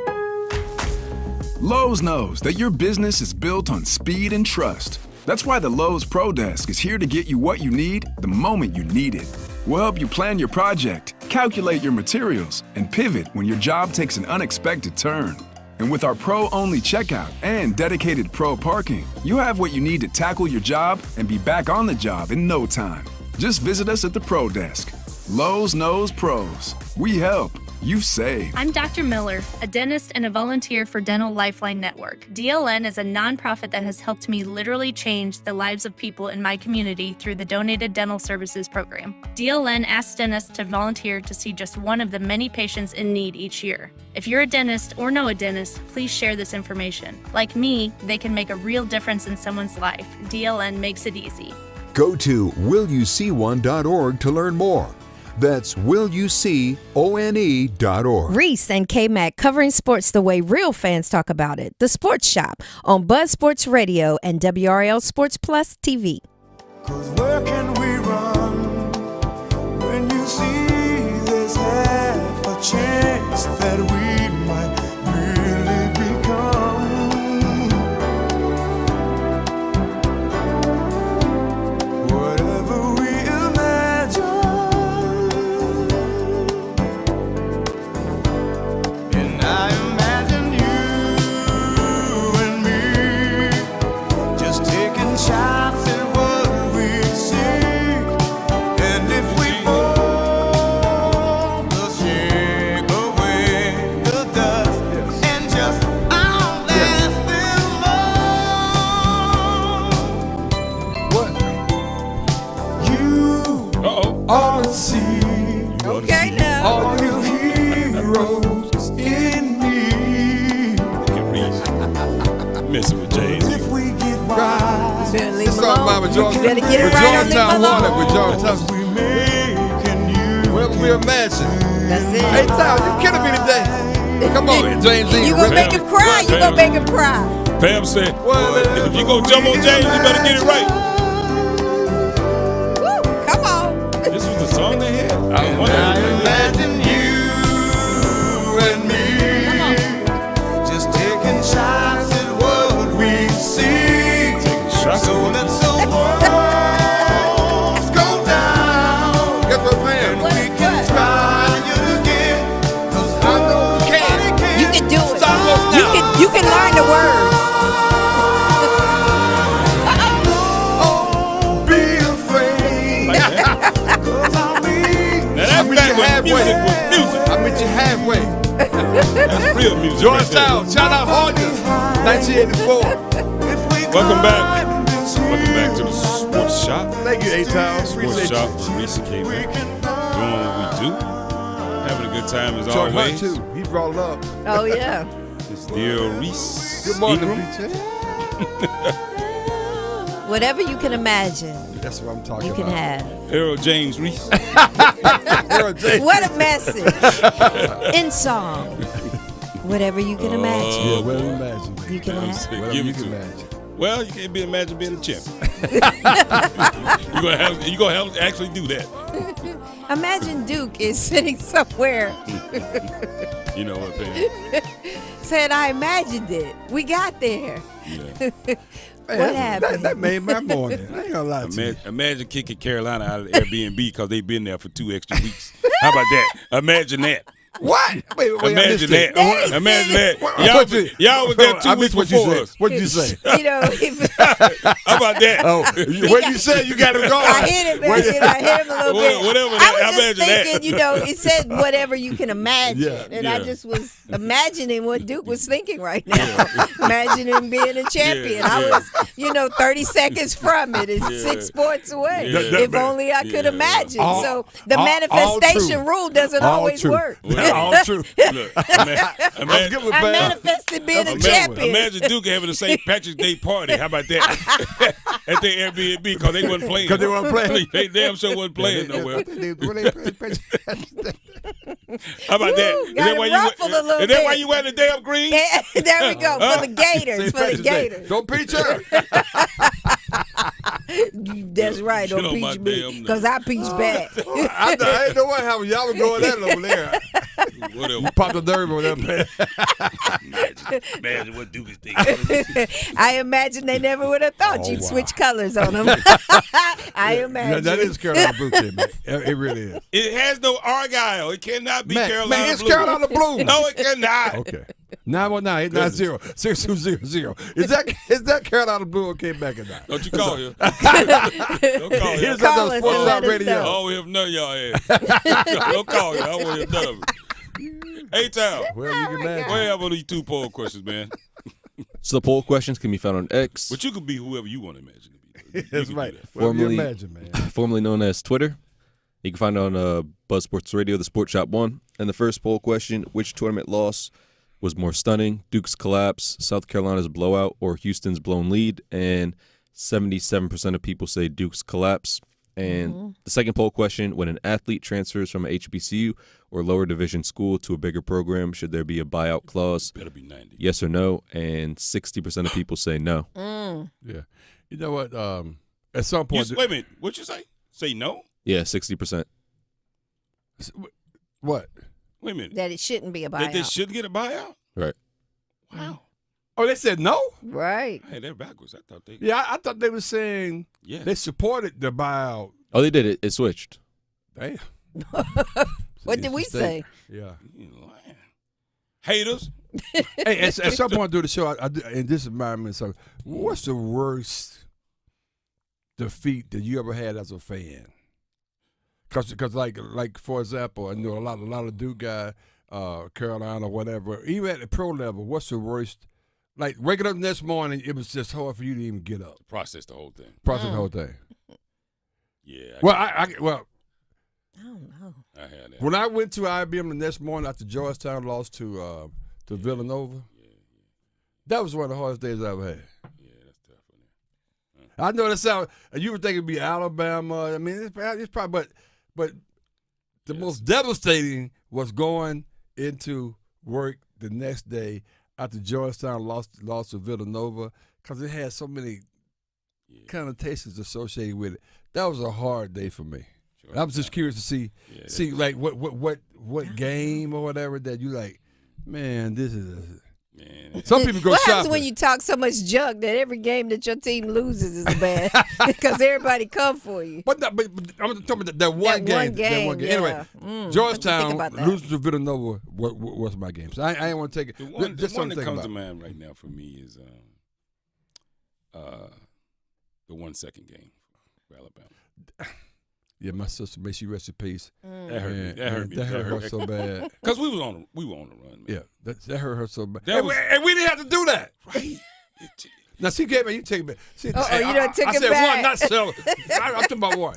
Lowe's knows that your business is built on speed and trust. That's why the Lowe's Pro Desk is here to get you what you need the moment you need it. We'll help you plan your project, calculate your materials, and pivot when your job takes an unexpected turn. And with our Pro-only checkout and dedicated Pro parking, you have what you need to tackle your job and be back on the job in no time. Just visit us at the Pro Desk. Lowe's knows pros. We help. You save. I'm Dr. Miller, a dentist and a volunteer for Dental Lifeline Network. DLN is a nonprofit that has helped me literally change the lives of people in my community through the Donated Dental Services program. DLN asks dentists to volunteer to see just one of the many patients in need each year. If you're a dentist or know a dentist, please share this information. Like me, they can make a real difference in someone's life. DLN makes it easy. Go to willyouseeone.org to learn more. That's willyouseeone.org. Reese and Kmac, covering sports the way real fans talk about it. The Sports Shop on Buzz Sports Radio and WRL Sports Plus TV. Where can we run when you see there's half a chance that we might really become messing with James. Leave This him song alone. by Georgetown. You better get it right or leave him Georgetown Water alone. with Georgetown. Whatever we imagine. That's it. Hey, Tyler, you killing me today. Come on, James. You gonna make him cry? You gonna make him cry? Pam said, if you gonna jump on James, you better get it right. Woo, come on. This was the song they had. I imagine you and me just taking shots at what we see. So let's the walls go down. Guess what, Pam? We can try it again. 'Cause I know we can. You can do it. You can learn the words. Don't be afraid. 'Cause I'll be. Now that's back when music was music. I met you halfway. That's real music. Georgetown, shout out Hodges, 1984. Welcome back. Welcome back to the Sports Shop. Thank you, A-Town. Sports Shop with Reese and Kmac. Doing what we do. Having a good time as George Hunt, always. too. He brought it up. Oh yeah. It's dear Reese. Good morning, Ingram. Whatever you can imagine, That's what I'm talking you about. can have. Harold James Reese. Harold James. What a message in song. Whatever you can imagine, Yeah, whatever you imagine. you can have. Whatever Give you it can to him. imagine. Well, you can't imagine being a champ. You're gonna have to actually do that. Imagine Duke is sitting somewhere. You know what, Pam? Said, I imagined it. We got there. Yeah. What happened? That made my morning. I ain't gonna lie to you. Imagine kicking Carolina out of Airbnb because they've been there for 2 extra weeks. How about that? Imagine that. What? Wait, I missed Imagine it. that. Imagine that. What Y'all was there 2 I weeks missed what you before said. us. What did you say? You know, How about that? Oh, what you said, you got to go. I hit him, man. I hit him a little bit. Whatever I that- was just imagine that. thinking, you know, it said whatever you can imagine. Yeah, and I yeah. just was imagining what Duke was thinking right now. Imagining being a champion. I yeah. was, 30 seconds from it. It's Yeah. 6 sports away. Yeah. If only I could Yeah. imagine. All- So the all manifestation true. rule doesn't All always true. work. All true. Look, I'm imagine, good with I Pam. manifested being a champion. imagine Duke having a St. Patrick's Day party. How about that? At their Airbnb because they wasn't playing. 'Cause they wasn't playing. They damn sure wasn't playing nowhere. How about Woo, that? Is got that it why you ruffled a little is that why bit. you wearing the damn green? There we go. For the Gators. For the Gators. Don't preach her. That's right. Shit Don't on my peach me. damn Because I peach back. I didn't know what happened. Y'all were going at it over there. Whatever. You popped a nerve over there. Imagine what Duke is thinking. I imagine they never would have thought you'd switch colors on them. I imagine. That is Carolina Blue, kid, man. It really is. It has no Argyle. It cannot be Carolina Man, it's Blue. Carolina Blue. No, it cannot. Okay. 919-890-6200. Is that Carolina Blue or came back or not? Don't you call him. Don't call him. Here's Call that us Sports and Shop let us Radio. know. I don't hear none of y'all ass. Don't call you. I don't want to hear none of it. A-Town. Well, you can imagine. Where have all these 2 poll questions, man? So the poll questions can be found on X, But you can be whoever you want to imagine to be. That's right. Whatever you imagine, man. formerly known as Twitter. You can find it on Buzz Sports Radio, the Sports Shop 1. And the first poll question, which tournament loss was more stunning? Duke's collapse, South Carolina's blowout, or Houston's blown lead? And 77% of people say Duke's collapse. And the second poll question, when an athlete transfers from a HBCU or lower division school to a bigger program, should there be a buyout clause? Better be 90. Yes or no? And 60% of people say no. Yeah. You know what? At some point. Wait a minute. What'd you say? Say no? Yeah, 60%. What? Wait a minute. That it shouldn't be a buyout. That they shouldn't get a buyout? Right. Wow. Oh, they said no? Right. Hey, they're backwards. I thought they. Yeah, I thought they were saying they supported the buyout. Oh, they did it. It switched. Damn. What did we say? Yeah. You lying. Haters. Hey, at some point during the show, and this reminded me of something. What's the worst defeat that you ever had as a fan? Because like for example, I know a lot of Duke guys, Carolina, whatever. Even at the pro level, what's the worst? Like waking up the next morning, it was just hard for you to even get up. Process the whole thing. Process the whole thing. Yeah. I don't know. I had that. When I went to IBM the next morning after Georgetown lost to Villanova, That was one of the hardest days I ever had. Yeah, that's tough. I know that sound. You would think it'd be Alabama. I mean, it's probably, but the most devastating was going into work the next day after Georgetown lost to Villanova because it had so many connotations associated with it. That was a hard day for me. I was just curious to see like what game or whatever that you like. Man, this is. Man. Some people go What shopping. happens when you talk so much junk that every game that your team loses is bad because everybody come for you? But I'm talking about that one game. That one game. Yeah. Anyway, Georgetown losing to Villanova was my game. So I ain't want to take it. The one that comes to mind right now for me is the 1 second game for Alabama. Yeah, my sister, may she rest in peace. That hurt me. That hurt her so bad. Because we were on the run, man. Yeah, that hurt her so bad. And we didn't have to do that. Right. Now, she gave me, you take it back. You done took I it said back. one, not seven. I'm talking about one.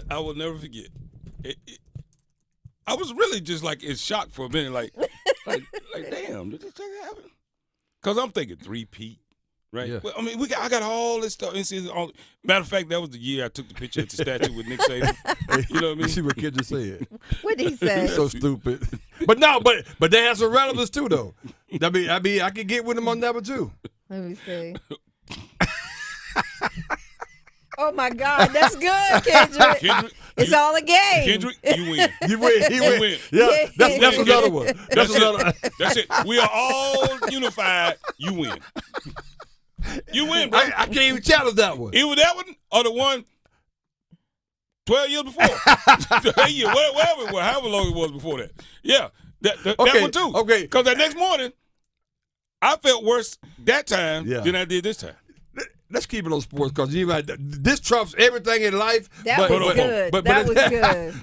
I will never forget. I was really just like in shock for a minute, like damn, did this thing happen? Because I'm thinking 3-peat. Right. Yeah. Well, I mean, I got all this stuff. Matter of fact, that was the year I took the picture at the statue with Nick Saban. You know what I mean? See what Kendra said. What did he say? He's so stupid. But no, but they have some relevance too, though. I mean, I can get with him on that one too. Let me see. Oh my God, that's good, Kendrick. It's all a game. Kendrick, you win. You win. Yeah, that's another one. That's another. That's it. We are all unified. You win. You win, bro. I can't even challenge that one. Either that one or the one 12 years before. Whatever it was, however long it was before that. Yeah, that one too. Okay. Because that next morning, I felt worse that time than I did this time. Let's keep it on sports because this trumps everything in life. That was good. That was good.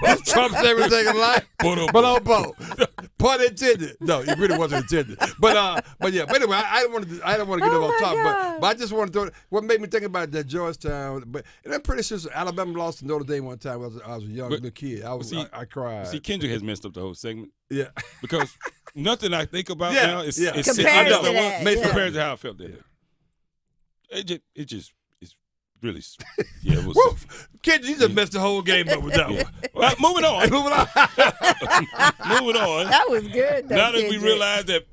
This trumps everything in life. But on both. Pun intended. No, it really wasn't intended. But yeah. But anyway, I don't want to get up on top. But I just want to throw it. What made me think about that Georgetown? And I'm pretty sure Alabama lost to Notre Dame one time. I was a young little kid. I cried. See, Kendrick has messed up the whole segment. Yeah. Because nothing I think about now is compared to how I felt that day. It's really, it was. Kid, you just messed the whole game up with that one. Well, moving on. Moving on. That was good, though, now that we realize that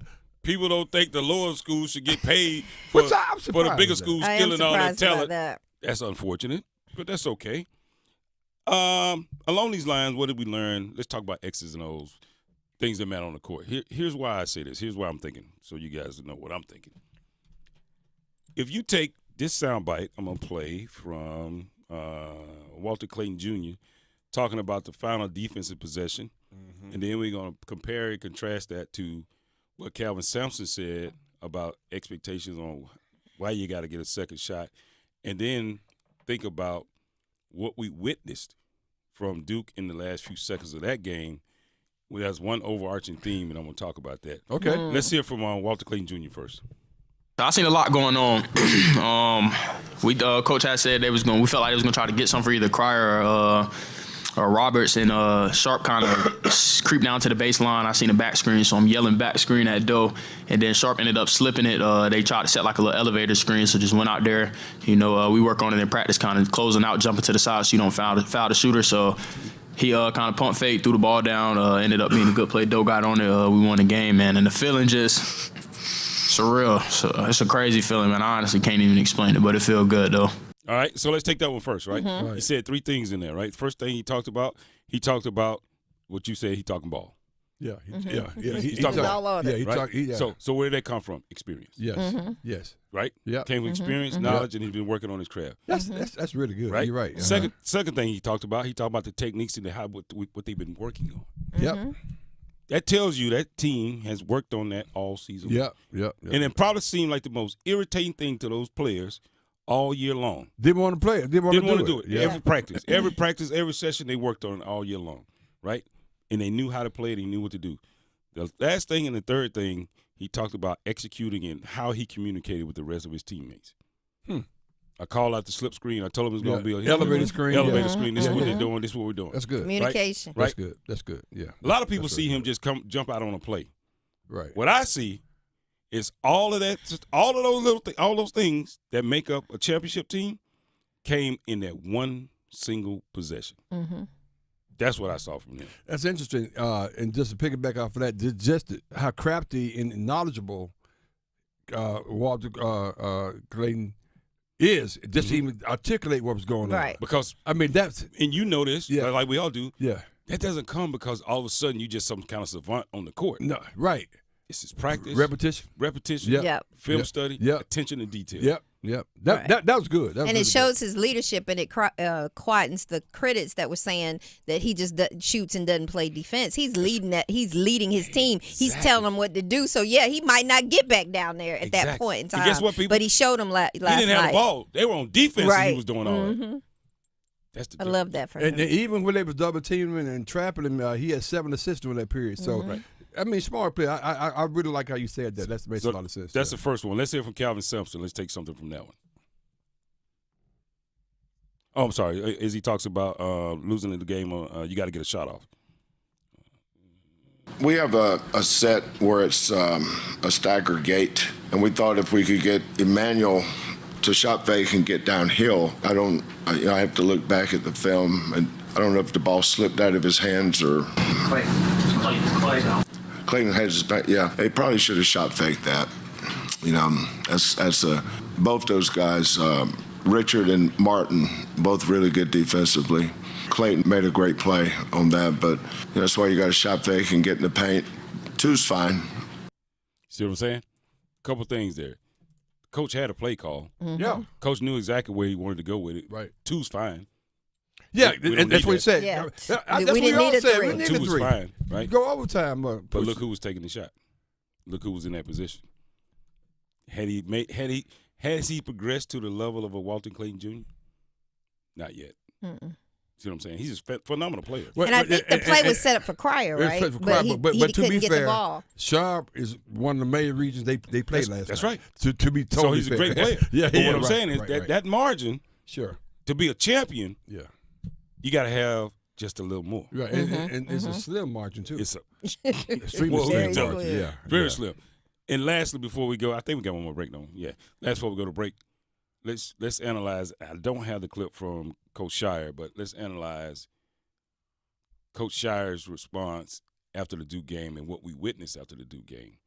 people don't think the lower schools should get paid for the bigger schools stealing all their talent. That's unfortunate, but that's okay. Along these lines, what did we learn? Let's talk about X's and O's, things that matter on the court. Here's why I say this. Here's why I'm thinking, so you guys know what I'm thinking. If you take this soundbite, I'm going to play from Walter Clayton Jr. talking about the final defensive possession, and then we're going to compare and contrast that to what Calvin Sampson said about expectations on why you got to get a second shot, and then think about what we witnessed from Duke in the last few seconds of that game. Well, that's one overarching theme, and I'm going to talk about that. Okay. Let's hear from Walter Clayton Jr. first. I seen a lot going on. Coach had said we felt like they was gonna try to get some for either Cryer or Roberts, and Sharp kind of creeped down to the baseline. I seen a back screen, so I'm yelling back screen at Doe, and then Sharp ended up slipping it. They tried to set like a little elevator screen, so just went out there. We work on it in practice, kind of closing out, jumping to the side so you don't foul the shooter. So he kind of pump fake, threw the ball down, ended up being a good play. Doe got on it. We won the game, man, and the feeling just surreal. So it's a crazy feeling, man. I honestly can't even explain it, but it feels good, though. All right, so let's take that one first, right? Mm-hmm. He said three things in there, right? First thing he talked about what you said, he talking ball. Yeah. He's talking all ball. on it. Right? So where did that come from? Experience. Yes. Yes. Right? Yeah. Came from experience, knowledge, and he's been working on his craft. That's really good. Right? You're right. Second thing he talked about the techniques and what they've been working on. Yep. That tells you that team has worked on that all season. Yep. And it probably seemed like the most irritating thing to those players all year long. Didn't want to play it. Didn't want to do it. Yeah. Every practice, every session, they worked on it all year long, right? And they knew how to play it. They knew what to do. The last thing and the third thing, he talked about executing and how he communicated with the rest of his teammates. I called out the slip screen. I told him it was going to be an elevator screen. Elevator screen. This is what they're doing. This is what we're doing. That's good. Communication. Right? That's good. Yeah. A lot of people see him just jump out on a play. Right. What I see is all of that, just all of those all those things that make up a championship team came in that one single possession. Mm-hmm. That's what I saw from him. That's interesting. And just to piggyback off of that, just how crafty and knowledgeable Walter Clayton is, just to even articulate what was going on. Right. Because I mean, that's and you know this, like we all do. Yeah. That doesn't come because all of a sudden you just some kind of savant on the court. No, right. It's his practice, repetition, yep. Film study, attention to detail. Yep. That was good. That was and really it shows his leadership, and it quietens the critics that were saying that he just shoots and doesn't play defense. He's leading that. He's leading his team. He's telling them what to do. So yeah, he might not get back down there at that point in time. And guess what, people? But he showed them last night. He didn't have the ball. They were on defense. Right. And he was doing all that. Mm-hmm. That's the I love that for him. And even when they was double teaming and trapping him, he had 7 assists during that period. So. Mm-hmm. I mean, smart player. I really like how you said that. That makes a lot of sense. That's the first one. Let's hear from Calvin Simpson. Let's take something from that one. Oh, I'm sorry. As he talks about losing the game, you got to get a shot off. We have a set where it's a stagger gate, and we thought if we could get Emmanuel to shot fake and get downhill, I have to look back at the film, and I don't know if the ball slipped out of his hands or. Clayton has his back. Yeah, they probably should have shot faked that. As both those guys, Richard and Martin, both really good defensively. Clayton made a great play on that, but that's why you got to shot fake and get in the paint. 2's fine. See what I'm saying? A couple things there. Coach had a play call. Mm-hmm. Yeah. Coach knew exactly where he wanted to go with it. Right. 2's fine. Yeah, and that's what he said. Yeah. That's We didn't need a 3. We needed 2 a was 3. fine, right? Go overtime. But look who was taking the shot. Look who was in that position. Has he progressed to the level of a Walter Clayton Jr.? Not yet. Mm-mm. See what I'm saying? He's a phenomenal player. And I think the play was set up for Cryer, right? But he to couldn't be get fair, the ball. Sharp is one of the main reasons they played last That's night. right. To be So totally he's a fair. great player. Yeah, but what I'm saying is that margin, sure, to be a champion, you got to have just a little more. Right, and it's a slim margin too. It's extremely slim margin. Yeah, very slim. And lastly, before we go, I think we got one more break though. Yeah, before we go to break, let's analyze. I don't have the clip from Coach Shire, but let's analyze Coach Shire's response after the Duke game and what we witnessed after the Duke game.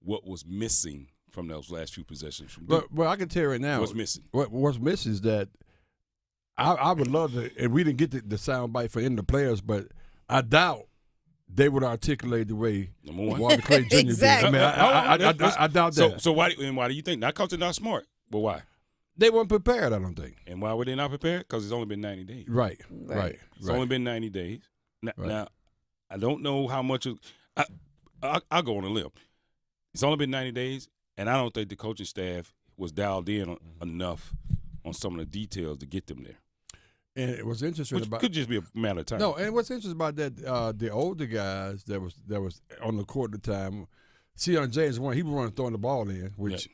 What was missing from those last few possessions from Duke? Well, I can tell you right now. What's missing? What's missing is that I would love to, and we didn't get the sound bite for any of the players, but I doubt they would articulate the way Walter Clayton Jr. Exactly. did. I mean, I doubt that. So why do you think? Not because they're not smart, but why? They weren't prepared, I don't think. And why were they not prepared? Because it's only been 90 days. Right. It's only been 90 days. Now, I don't know how much I'll go on a limb. It's only been 90 days, and I don't think the coaching staff was dialed in enough on some of the details to get them there. And it was interesting Which about could just be a matter of time. No, and what's interesting about that, the older guys that was on the court at the time, Sion James he was running throwing the ball in, which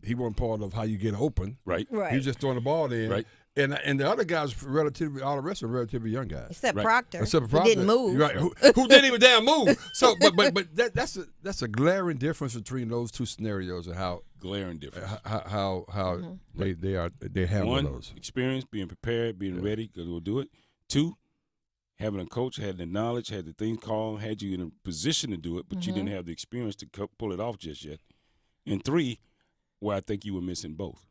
he wasn't part of how you get open. Right. He was just throwing the ball in. Right. And the other guys all the rest are relatively young guys. Except Proctor. Except who Proctor. didn't move. Right. Who didn't even damn move. So but that's a glaring difference between those two scenarios and how glaring difference. How they handle One, those. Experience, being prepared, being ready, because we'll do it. 2, having a coach had the knowledge, had the things called, had you in a position to do it, but you didn't have the experience to pull it off just yet. And 3, where I think you were missing both.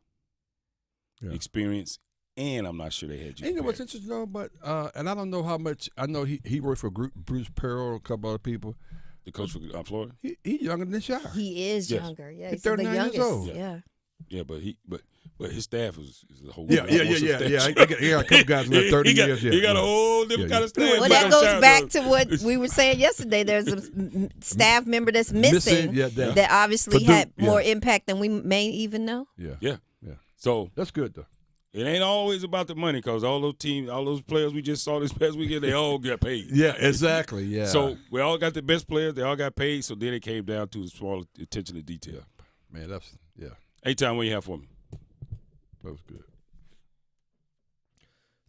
Experience, and I'm not sure they had you. And you know what's interesting though, but and I don't know how much. I know he worked for Bruce Pearl, a couple other people. The coach for Florida. He's younger than Shire. He is younger. Yeah, he's the 39 youngest. years old. Yeah, but his staff is a whole. Yeah. He got a couple guys in 30 years. He got a whole different kind of staff. Well, that goes back to what we were saying yesterday. There's a staff member that's missing that obviously had more impact than we may even know. Yeah. So that's good though. It ain't always about the money because all those teams, all those players we just saw this past weekend, they all got paid. Yeah, exactly. Yeah. So we all got the best players. They all got paid. So then it came down to the small attention to detail. Man, that's Anytime, what you have for me? That was good.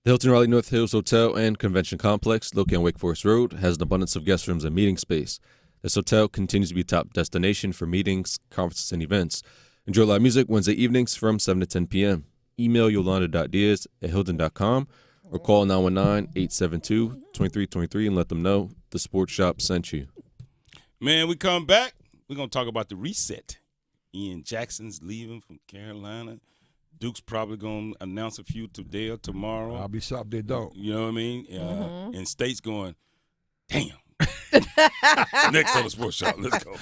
The Hilton Raleigh North Hills Hotel and Convention Complex, located on Wake Forest Road, has an abundance of guest rooms and meeting space. This hotel continues to be top destination for meetings, conferences, and events. Enjoy live music Wednesday evenings from 7 to 10 p.m. Email yolanda.diaz@hilton.com or call 919-872-2323 and let them know the Sports Shop sent you. Man, we come back. We're going to talk about the reset. Ian Jackson's leaving from Carolina. Duke's probably going to announce a few today or tomorrow. I'll be shocked they don't. You know what I mean? And State's going, damn. Next on the Sports Shop. Let's go.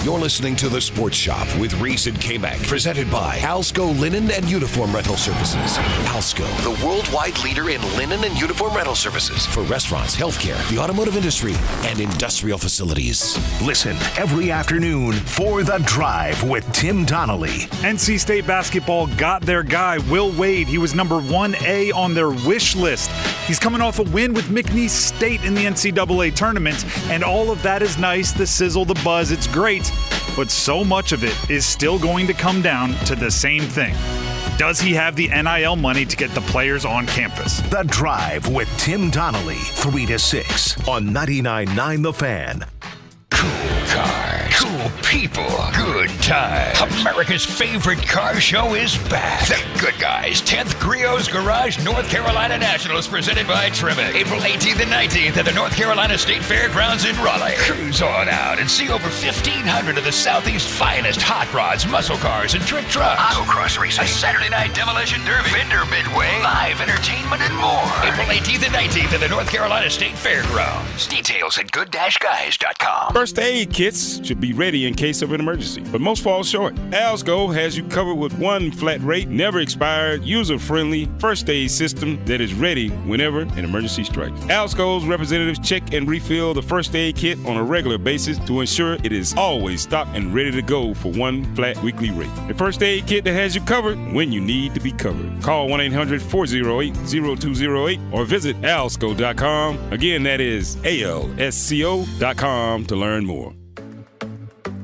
You're listening to The Sports Shop with Reese and Kmac, presented by Alsco Linen and Uniform Rental Services. Alsco, the worldwide leader in linen and uniform rental services for restaurants, healthcare, the automotive industry, and industrial facilities. Listen every afternoon for The Drive with Tim Donnelly. NC State basketball got their guy, Will Wade. He was number 1A on their wish list. He's coming off a win with McNeese State in the NCAA tournament, and all of that is nice, the sizzle, the buzz, it's great. But so much of it is still going to come down to the same thing. Does he have the NIL money to get the players on campus? The Drive with Tim Donnelly, 3 to 6 on 99.9 The Fan. Cool cars, cool people, good times. America's favorite car show is back. The Good Guys 10th Griots Garage North Carolina Nationals presented by Trimmett. April 18th and 19th at the North Carolina State Fairgrounds in Raleigh. Cruise on out and see over 1,500 of the Southeast's finest hot rods, muscle cars, and trick trucks. Autocross racing, a Saturday night demolition derby, vendor midway, live entertainment, and more. April 18th and 19th at the North Carolina State Fairgrounds. Details at good-guys.com. First aid kits should be ready in case of an emergency, but most fall short. Alsco has you covered with one flat rate, never expired, user-friendly first aid system that is ready whenever an emergency strikes. Alsco's representatives check and refill the first aid kit on a regular basis to ensure it is always stocked and ready to go for one flat weekly rate. The first aid kit that has you covered when you need to be covered. Call 1-800-408-0208 or visit alsco.com. Again, that is ALSCO.com to learn more.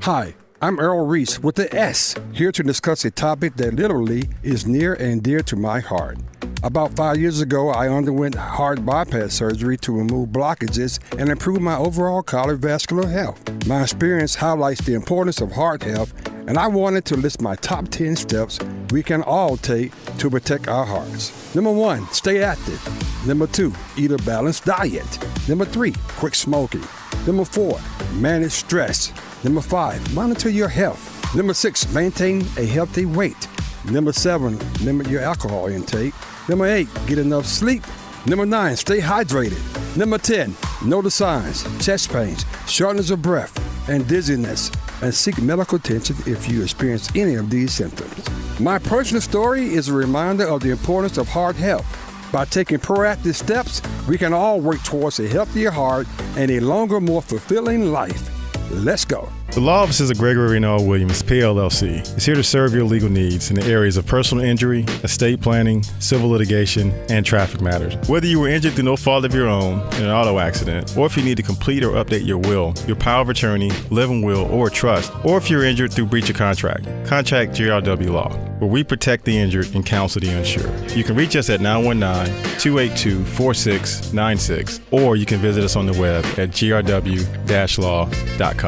Hi, I'm Earl Reese with the S, here to discuss a topic that literally is near and dear to my heart. About 5 years ago, I underwent heart bypass surgery to remove blockages and improve my overall cardiovascular health. My experience highlights the importance of heart health, and I wanted to list my top 10 steps we can all take to protect our hearts. Number 1, stay active. Number 2, eat a balanced diet. Number 3, quit smoking. Number 4, manage stress. Number 5, monitor your health. Number 6, maintain a healthy weight. Number 7, limit your alcohol intake. Number 8, get enough sleep. Number 9, stay hydrated. Number 10, know the signs: chest pains, shortness of breath, and dizziness, and seek medical attention if you experience any of these symptoms. My personal story is a reminder of the importance of heart health. By taking proactive steps, we can all work towards a healthier heart and a longer, more fulfilling life. Let's go. The Law Offices of Gregory Noah Williams, PLLC, is here to serve your legal needs in the areas of personal injury, estate planning, civil litigation, and traffic matters. Whether you were injured through no fault of your own in an auto accident, or if you need to complete or update your will, your power of attorney, living will, or trust, or if you're injured through breach of contract, contact GRW Law, where we protect the injured and counsel the uninsured. You can reach us at 919-282-4696, or you can visit us on the web at grw-law.com.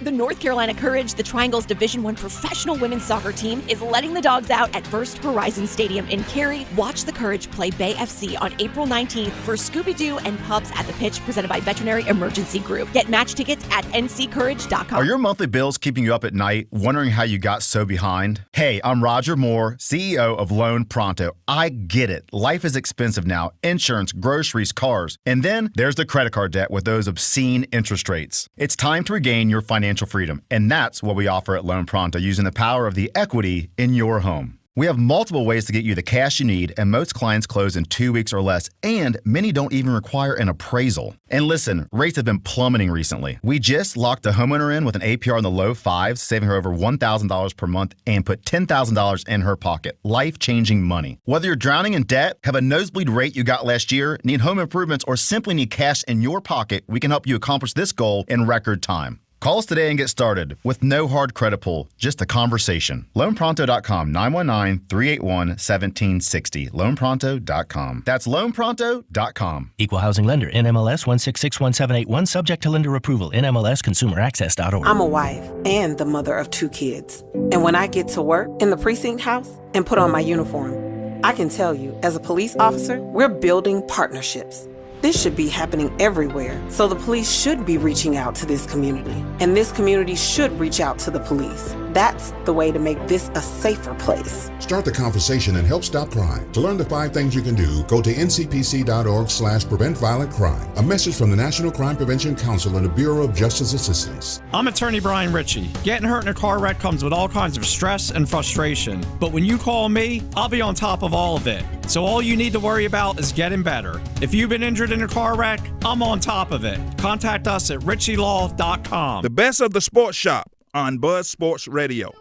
The North Carolina Courage, the Triangle's Division I professional women's soccer team, is letting the dogs out at First Horizon Stadium in Cary. Watch the Courage play Bay FC on April 19th for Scooby-Doo and Pups at the Pitch, presented by Veterinary Emergency Group. Get match tickets at nccourage.com. Are your monthly bills keeping you up at night, wondering how you got so behind? Hey, I'm Roger Moore, CEO of Loan Pronto. I get it. Life is expensive now. Insurance, groceries, cars. And then there's the credit card debt with those obscene interest rates. It's time to regain your financial freedom, and that's what we offer at Loan Pronto, using the power of the equity in your home. We have multiple ways to get you the cash you need, and most clients close in 2 weeks or less, and many don't even require an appraisal. And listen, rates have been plummeting recently. We just locked a homeowner in with an APR in the low fives, saving her over $1,000 per month, and put $10,000 in her pocket. Life-changing money. Whether you're drowning in debt, have a nosebleed rate you got last year, need home improvements, or simply need cash in your pocket, we can help you accomplish this goal in record time. Call us today and get started with no hard credit pull, just a conversation. LoanPronto.com, 919-381-1760. LoanPronto.com. That's LoanPronto.com. Equal housing lender. NMLS 1661781. Subject to lender approval. NMLSConsumerAccess.org. I'm a wife and the mother of 2 kids. And when I get to work in the precinct house and put on my uniform, I can tell you, as a police officer, we're building partnerships. This should be happening everywhere, so the police should be reaching out to this community, and this community should reach out to the police. That's the way to make this a safer place. Start the conversation and help stop crime. To learn the 5 things you can do, go to ncpc.org/preventviolentcrime. A message from the National Crime Prevention Council and the Bureau of Justice Assistance. I'm attorney Brian Ritchie. Getting hurt in a car wreck comes with all kinds of stress and frustration. But when you call me, I'll be on top of all of it. So all you need to worry about is getting better. If you've been injured in a car wreck, I'm on top of it. Contact us at ritchielaw.com. The best of the Sports Shop on Buzz Sports Radio.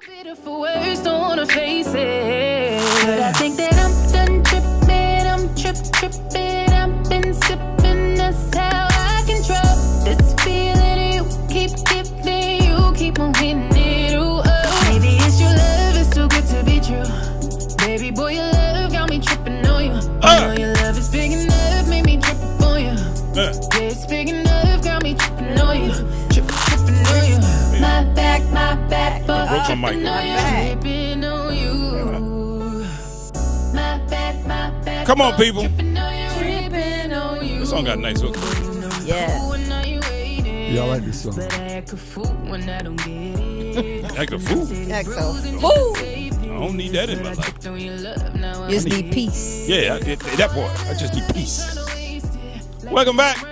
For words, don't wanna face it. But I think that I'm done tripping. I'm tripping. I've been sipping. That's how I control this feeling. You keep giving. You keep on hitting it. Ooh, oh. Maybe it's your love. It's too good to be true. Baby boy, your love got me tripping on you. You know your love is big enough. Made me trip on you. Yeah, it's big enough. Got me tripping on you. Tripping on you. My back, but broke my mic. tripping on you. My back, Come on, people. tripping on you. This song got a nice hook. Yeah. Y'all like this song? But I act a fool when I don't get it. Act a fool? Act a fool. I don't need that in my life. Just need peace. Yeah, that part. I just need peace. Welcome back.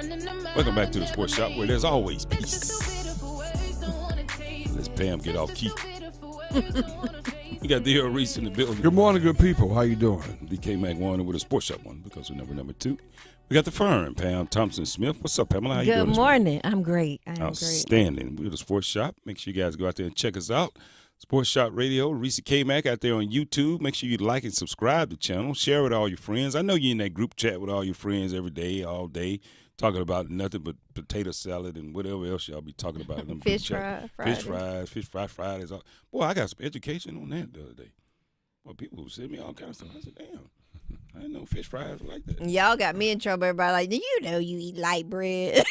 Welcome back to the Sports Shop, where there's always peace. Let's Pam get off key. We got D.L. Reese in the building. Good morning, good people. How you doing? The Kmac one with a Sports Shop one because we're number 2. We got the firm, Pam Thompson-Smith. What's up, Pamela? How you doing? Good morning. I'm great. Outstanding. We're the Sports Shop. Make sure you guys go out there and check us out. Sports Shop Radio, Reese Kmac out there on YouTube. Make sure you like and subscribe to the channel. Share with all your friends. I know you're in that group chat with all your friends every day, all day, talking about nothing but potato salad and whatever else y'all be talking about. Fish fries. Fish fry Fridays. Boy, I got some education on that the other day. Well, people send me all kinds of stuff. I said, damn, I didn't know fish fries were like that. Y'all got me in trouble. Everybody like, you know you eat light bread.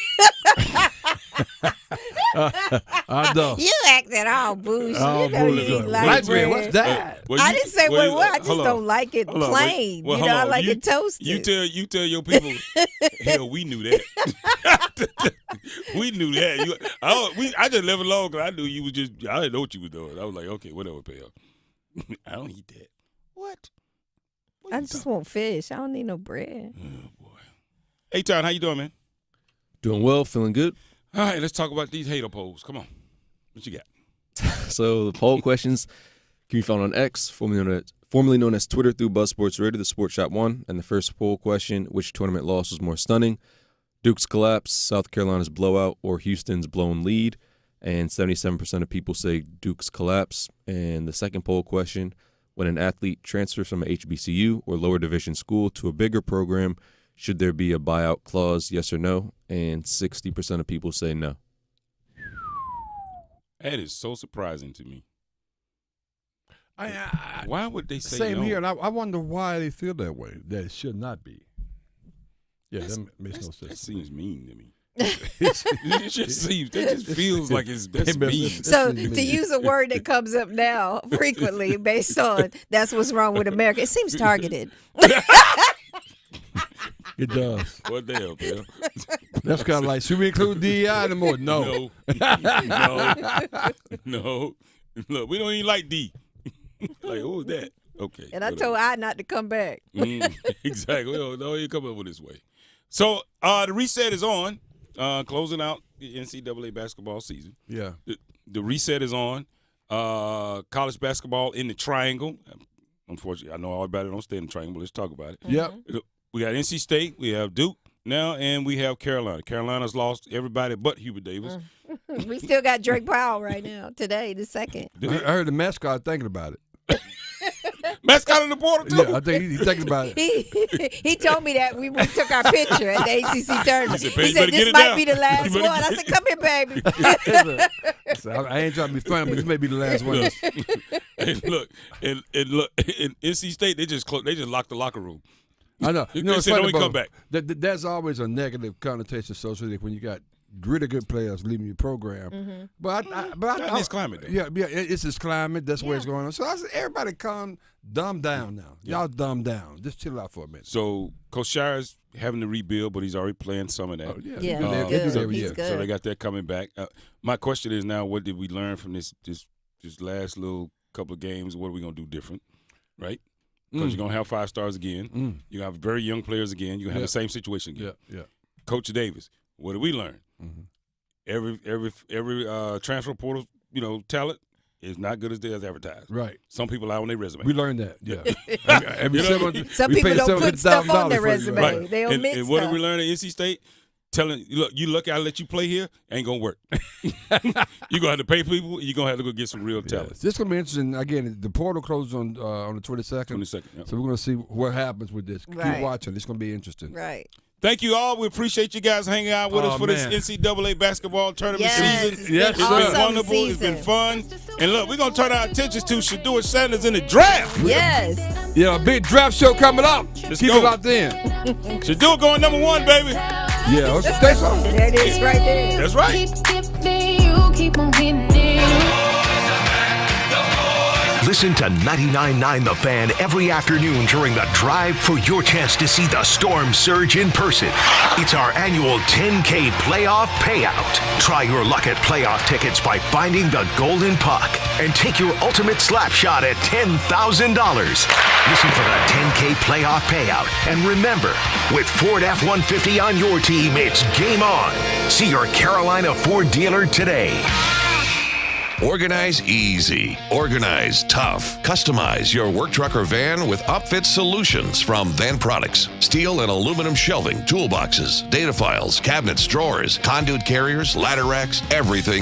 I know. You acting all bullshit. You know you eat light bread. What's that? I didn't say what. I just don't like it plain. Well, you know, I like it toasted. You tell your people. Hell, we knew that. We knew that. I just left it alone because I knew you was just. I didn't know what you were doing. I was like, okay, whatever, pal. I don't eat that. What I just want fish. I don't need no bread. Oh boy. Hey, Todd, how you doing, man? Doing well, feeling good. All right, let's talk about these hater polls. Come on. What you got? So the poll questions can be found on X, formerly known as Twitter, through Buzz Sports Radio, the Sports Shop 1. And the first poll question, which tournament loss was more stunning? Duke's collapse, South Carolina's blowout, or Houston's blown lead? And 77% of people say Duke's collapse. And the second poll question, when an athlete transfers from a HBCU or lower division school to a bigger program, should there be a buyout clause, yes or no? And 60% of people say no. That is so surprising to me. Why would they say same no? here, and I wonder why they feel that way. That it should not be. Yeah, that makes no sense. That seems mean to me. It just seems. That just feels like that's mean. So to use a word that comes up now frequently based on that's what's wrong with America, it seems targeted. It does. What the hell, Bill? That's kind of like, should we include DEI anymore? No. No. Look, we don't even like D. Like, who is that? Okay. And I told I not to come back. Exactly. No, you come up with this way. So the reset is on, closing out the NCAA basketball season. Yeah. The reset is on. College basketball in the triangle. Unfortunately, I know all about it. Don't stay in the triangle, but let's talk about it. Yep. We got NC State. We have Duke now, and we have Carolina. Carolina's lost everybody but Hubert Davis. We still got Drake Powell right now, today, the second. I heard the mascot thinking about it. Mascot in the portal too. Yeah, I think he's thinking about it. He told me that we took our picture at the ACC tournament. He said "This this might be the last one. I said, come here, baby. So I ain't trying to be funny, but this may be the last one. And look, in NC State, they just locked the locker room. I know. They said, don't come back. That's always a negative connotation associated when you got really good players leaving your program. Mm-hmm. But this climate. Yeah, it's this climate. That's where it's going on. So I said, everybody dumb down now. Y'all dumb down. Just chill out for a minute. So Coach Shire's having to rebuild, but he's already playing some of that. He's So good. they got that coming back. My question is now, what did we learn from this last little couple of games? What are we going to do different, right? Because you're going to have 5 stars again. You're going to have very young players again. You're going to have the same situation again. Yeah. Coach Davis, what did we learn? Every transfer portal, talent is not good as they advertised. Right. Some people lie on their resume. We learned that. Yeah. Some people don't put stuff on their resume. Right. They omit and stuff. what did we learn at NC State? Telling you lucky I let you play here, ain't gonna work. You're gonna have to pay people. You're gonna have to go get some real talent. This is gonna be interesting. Again, the portal closes on the 22nd. 22nd. Yep. So we're gonna see what happens with this. Right. Keep watching. It's gonna be interesting. Right. Thank you all. We appreciate you guys hanging out with us for this NCAA basketball tournament season. It's been wonderful. It's been fun. And look, we're going to turn our attentions to Shadua Sanders in the draft. Yes. Yeah, a big draft show coming up. Let's Keep go. it locked in. Shadua going number 1, baby. Yeah, let's stay so. There it is right there. That's right. Keep on hitting it. Listen to 99.9 The Fan every afternoon during the drive for your chance to see the Storm Surge in person. It's our annual 10K playoff payout. Try your luck at playoff tickets by finding the golden puck and take your ultimate slap shot at $10,000. Listen for the 10K playoff payout. And remember, with Ford F-150 on your team, it's game on. See your Carolina Ford dealer today. Organize easy. Organize tough. Customize your work truck or van with upfit solutions from Van Products. Steel and aluminum shelving, toolboxes, data files, cabinets, drawers, conduit carriers, ladder racks, everything